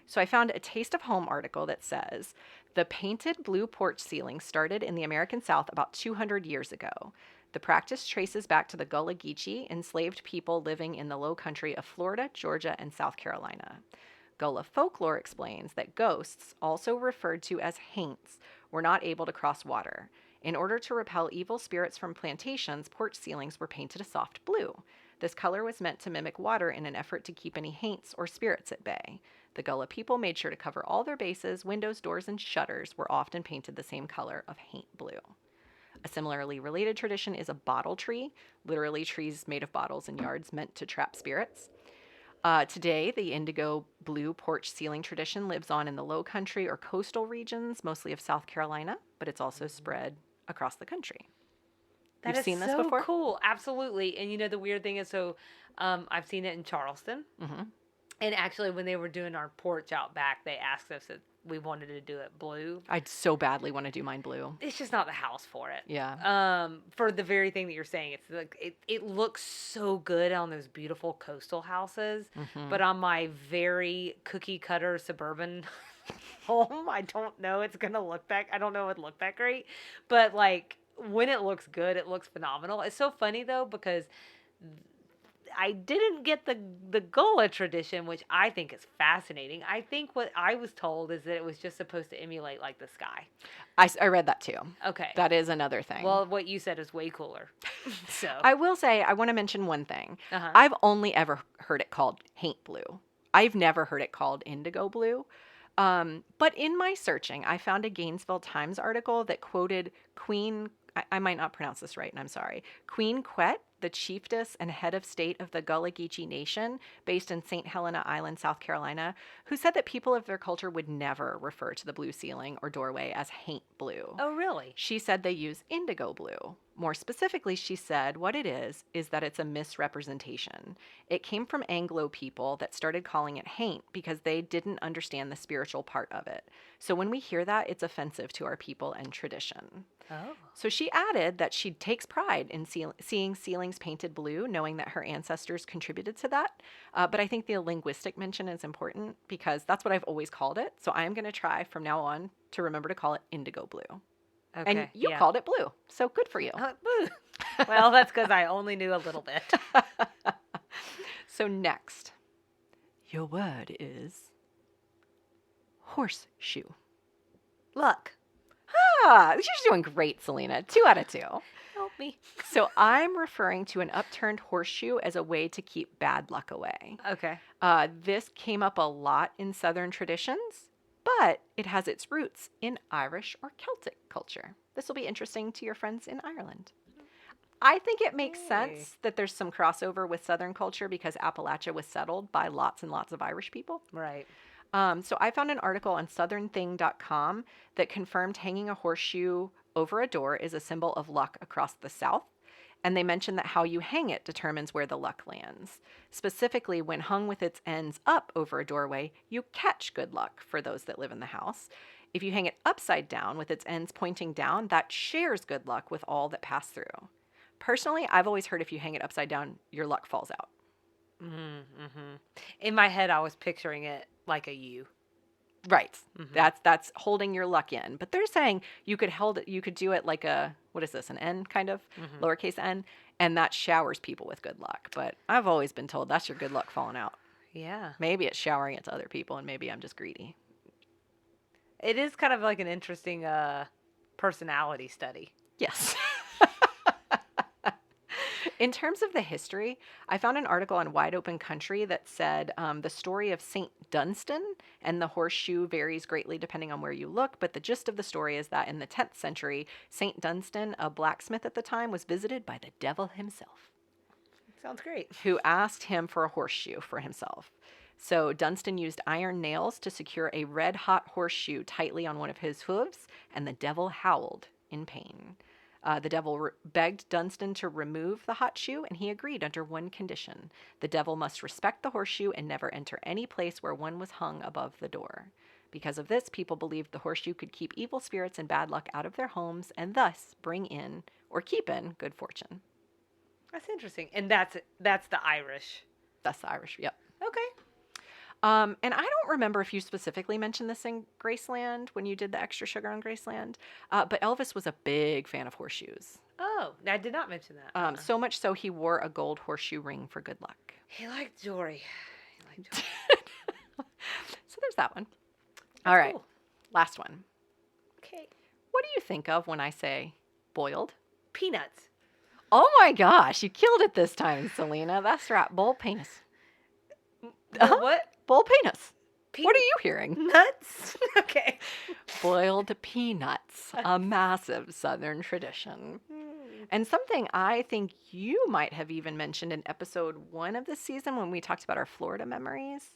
So I found a Taste of Home article that says the painted blue porch ceiling started in the American South about 200 years ago. The practice traces back to the Gullah Geechee, enslaved people living in the low country of Florida, Georgia, and South Carolina. Gullah folklore explains that ghosts, also referred to as haints, were not able to cross water. In order to repel evil spirits from plantations, porch ceilings were painted a soft blue. This color was meant to mimic water in an effort to keep any haints or spirits at bay. The Gullah people made sure to cover all their bases, windows, doors, and shutters were often painted the same color of haint blue. A similarly related tradition is a bottle tree, literally trees made of bottles in yards meant to trap spirits. Today, the indigo blue porch ceiling tradition lives on in the low country or coastal regions, mostly of South Carolina, but it's also spread across the country. That You've is seen this so before? cool. Absolutely. And the weird thing is, I've seen it in Charleston. Mm-hmm. And actually, when they were doing our porch out back, they asked us if we wanted to do it blue. I'd so badly want to do mine blue. It's just not the house for it. Yeah. For the very thing that you're saying, it's like it looks so good on those beautiful coastal houses, but on my very cookie cutter suburban home, I don't know it's gonna look that. I don't know it would look that great, but like when it looks good, it looks phenomenal. It's so funny though because I didn't get the Gullah tradition, which I think is fascinating. I think what I was told is that it was just supposed to emulate like the sky. I read that too. Okay. That is another thing. Well, what you said is way cooler. So I will say, I want to mention one thing. Uh-huh. I've only ever heard it called haint blue. I've never heard it called indigo blue. But in my searching, I found a Gainesville Times article that quoted I might not pronounce this right, and I'm sorry, Queen Quet, the chiefess and head of state of the Gullah Geechee Nation, based in St. Helena Island, South Carolina, who said that people of their culture would never refer to the blue ceiling or doorway as haint blue. Oh, really? She said they use indigo blue. More specifically, she said what it is that it's a misrepresentation. It came from Anglo people that started calling it haint because they didn't understand the spiritual part of it. So when we hear that, it's offensive to our people and tradition. Oh. So she added that she takes pride in seeing ceilings painted blue, knowing that her ancestors contributed to that. But I think the linguistic mention is important because that's what I've always called it. So I am going to try from now on to remember to call it indigo blue. Okay. And you called it blue, so good for you. Blue. Well, that's because I only knew a little bit. So next, your word is horseshoe. Luck. Ah, you're doing great, Selena. 2 out of 2. Help me. So I'm referring to an upturned horseshoe as a way to keep bad luck away. Okay. This came up a lot in Southern traditions, but it has its roots in Irish or Celtic culture. This will be interesting to your friends in Ireland. I think it makes sense that there's some crossover with Southern culture because Appalachia was settled by lots and lots of Irish people. Right. So I found an article on southernthing.com that confirmed hanging a horseshoe over a door is a symbol of luck across the South. And they mentioned that how you hang it determines where the luck lands. Specifically, when hung with its ends up over a doorway, you catch good luck for those that live in the house. If you hang it upside down with its ends pointing down, that shares good luck with all that pass through. Personally, I've always heard if you hang it upside down, your luck falls out. Mm-hmm. In my head, I was picturing it like a U. Right. Mm-hmm. That's holding your luck in. But they're saying you could do it like a, what is this, an N kind of, lowercase n, and that showers people with good luck. But I've always been told that's your good luck falling out. Yeah. Maybe it's showering it to other people, and maybe I'm just greedy. It is kind of like an interesting personality study. Yes. In terms of the history, I found an article on Wide Open Country that said the story of St. Dunstan and the horseshoe varies greatly depending on where you look, but the gist of the story is that in the 10th century, St. Dunstan, a blacksmith at the time, was visited by the devil himself. Sounds great. Who asked him for a horseshoe for himself. So Dunstan used iron nails to secure a red-hot horseshoe tightly on one of his hooves, and the devil howled in pain. The devil begged Dunstan to remove the hot shoe, and he agreed under one condition. The devil must respect the horseshoe and never enter any place where one was hung above the door. Because of this, people believed the horseshoe could keep evil spirits and bad luck out of their homes and thus bring in or keep in good fortune. That's interesting. And that's the Irish. That's the Irish, yep. Okay. And I don't remember if you specifically mentioned this in Graceland when you did the extra sugar on Graceland, but Elvis was a big fan of horseshoes. Oh, I did not mention that. So much so he wore a gold horseshoe ring for good luck. He liked jewelry. So there's that one. That's all right, cool. Last one. Okay. What do you think of when I say boiled? Peanuts. Oh my gosh, you killed it this time, Selena. That's right, boiled penis. What? Boiled penis. What are you hearing? Nuts? Okay. Boiled peanuts, a massive Southern tradition. And something I think you might have even mentioned in episode 1 of this season when we talked about our Florida memories,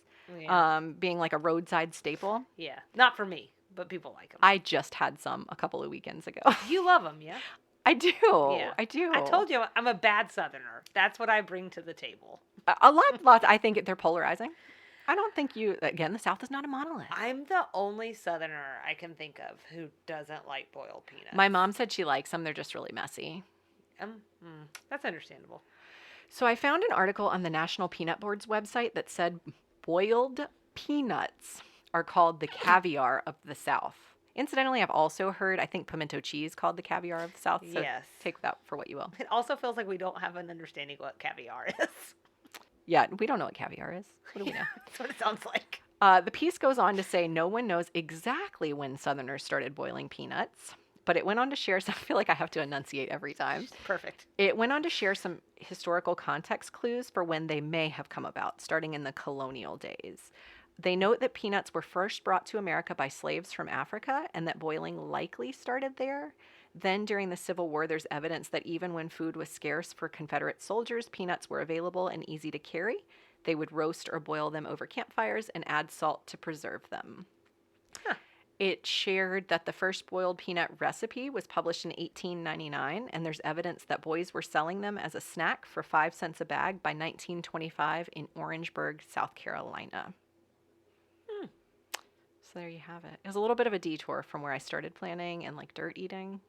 being like a roadside staple. Yeah. Not for me, but people like them. I just had some a couple of weekends ago. You love them, yeah? I do. Yeah. I do. I told you I'm a bad Southerner. That's what I bring to the table. A lot. I think they're polarizing. I don't think again, the South is not a monolith. I'm the only Southerner I can think of who doesn't like boiled peanuts. My mom said she likes them. They're just really messy. That's understandable. So I found an article on the National Peanut Board's website that said boiled peanuts are called the caviar of the South. Incidentally, I've also heard, I think pimento cheese called the caviar of the South. So yes. Take that for what you will. It also feels like we don't have an understanding what caviar is. Yeah, we don't know what caviar is. What do we know? That's what it sounds like. The piece goes on to say no one knows exactly when Southerners started boiling peanuts, but it went on to share some, I feel like I have to enunciate every time. Perfect. It went on to share some historical context clues for when they may have come about, starting in the colonial days. They note that peanuts were first brought to America by slaves from Africa and that boiling likely started there. Then during the Civil War, there's evidence that even when food was scarce for Confederate soldiers, peanuts were available and easy to carry. They would roast or boil them over campfires and add salt to preserve them. Huh. It shared that the first boiled peanut recipe was published in 1899, and there's evidence that boys were selling them as a snack for 5 cents a bag by 1925 in Orangeburg, South Carolina. So there you have it. It was a little bit of a detour from where I started planning and like dirt eating,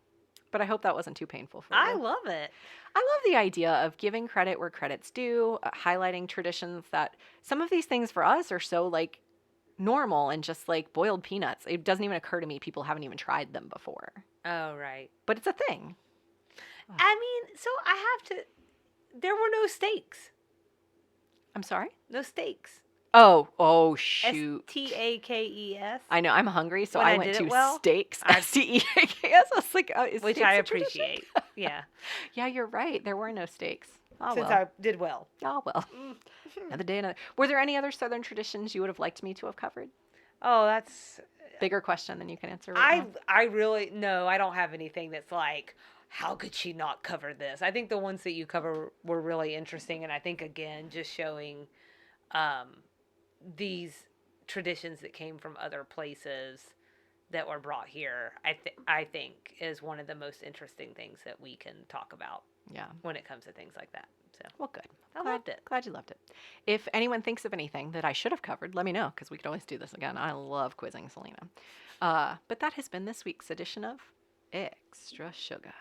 but I hope that wasn't too painful for you. I love it. I love the idea of giving credit where credit's due, highlighting traditions that some of these things for us are so like normal and just like boiled peanuts. It doesn't even occur to me people haven't even tried them before. Oh, right. But it's a thing. I mean, so there were no steaks. I'm sorry? No steaks. Oh, shoot. Stakes. I know, I'm hungry, so When I I went did to it well, Steaks. Steaks. I was like, is Which steaks I a tradition? appreciate. Yeah. Yeah, you're right. There were no steaks. Oh, Since well. I did well. Oh, well. Another day, another. Were there any other Southern traditions you would have liked me to have covered? Oh, that's... Bigger question than you can answer right now. I really... No, I don't have anything that's like, how could she not cover this? I think the ones that you cover were really interesting, and I think, again, just showing these traditions that came from other places that were brought here, I think is one of the most interesting things that we can talk about. Yeah. When it comes to things like that. So, well, good. I loved it. Glad you loved it. If anyone thinks of anything that I should have covered, let me know, because we could always do this again. I love quizzing Selena. But that has been this week's edition of Extra Sugar.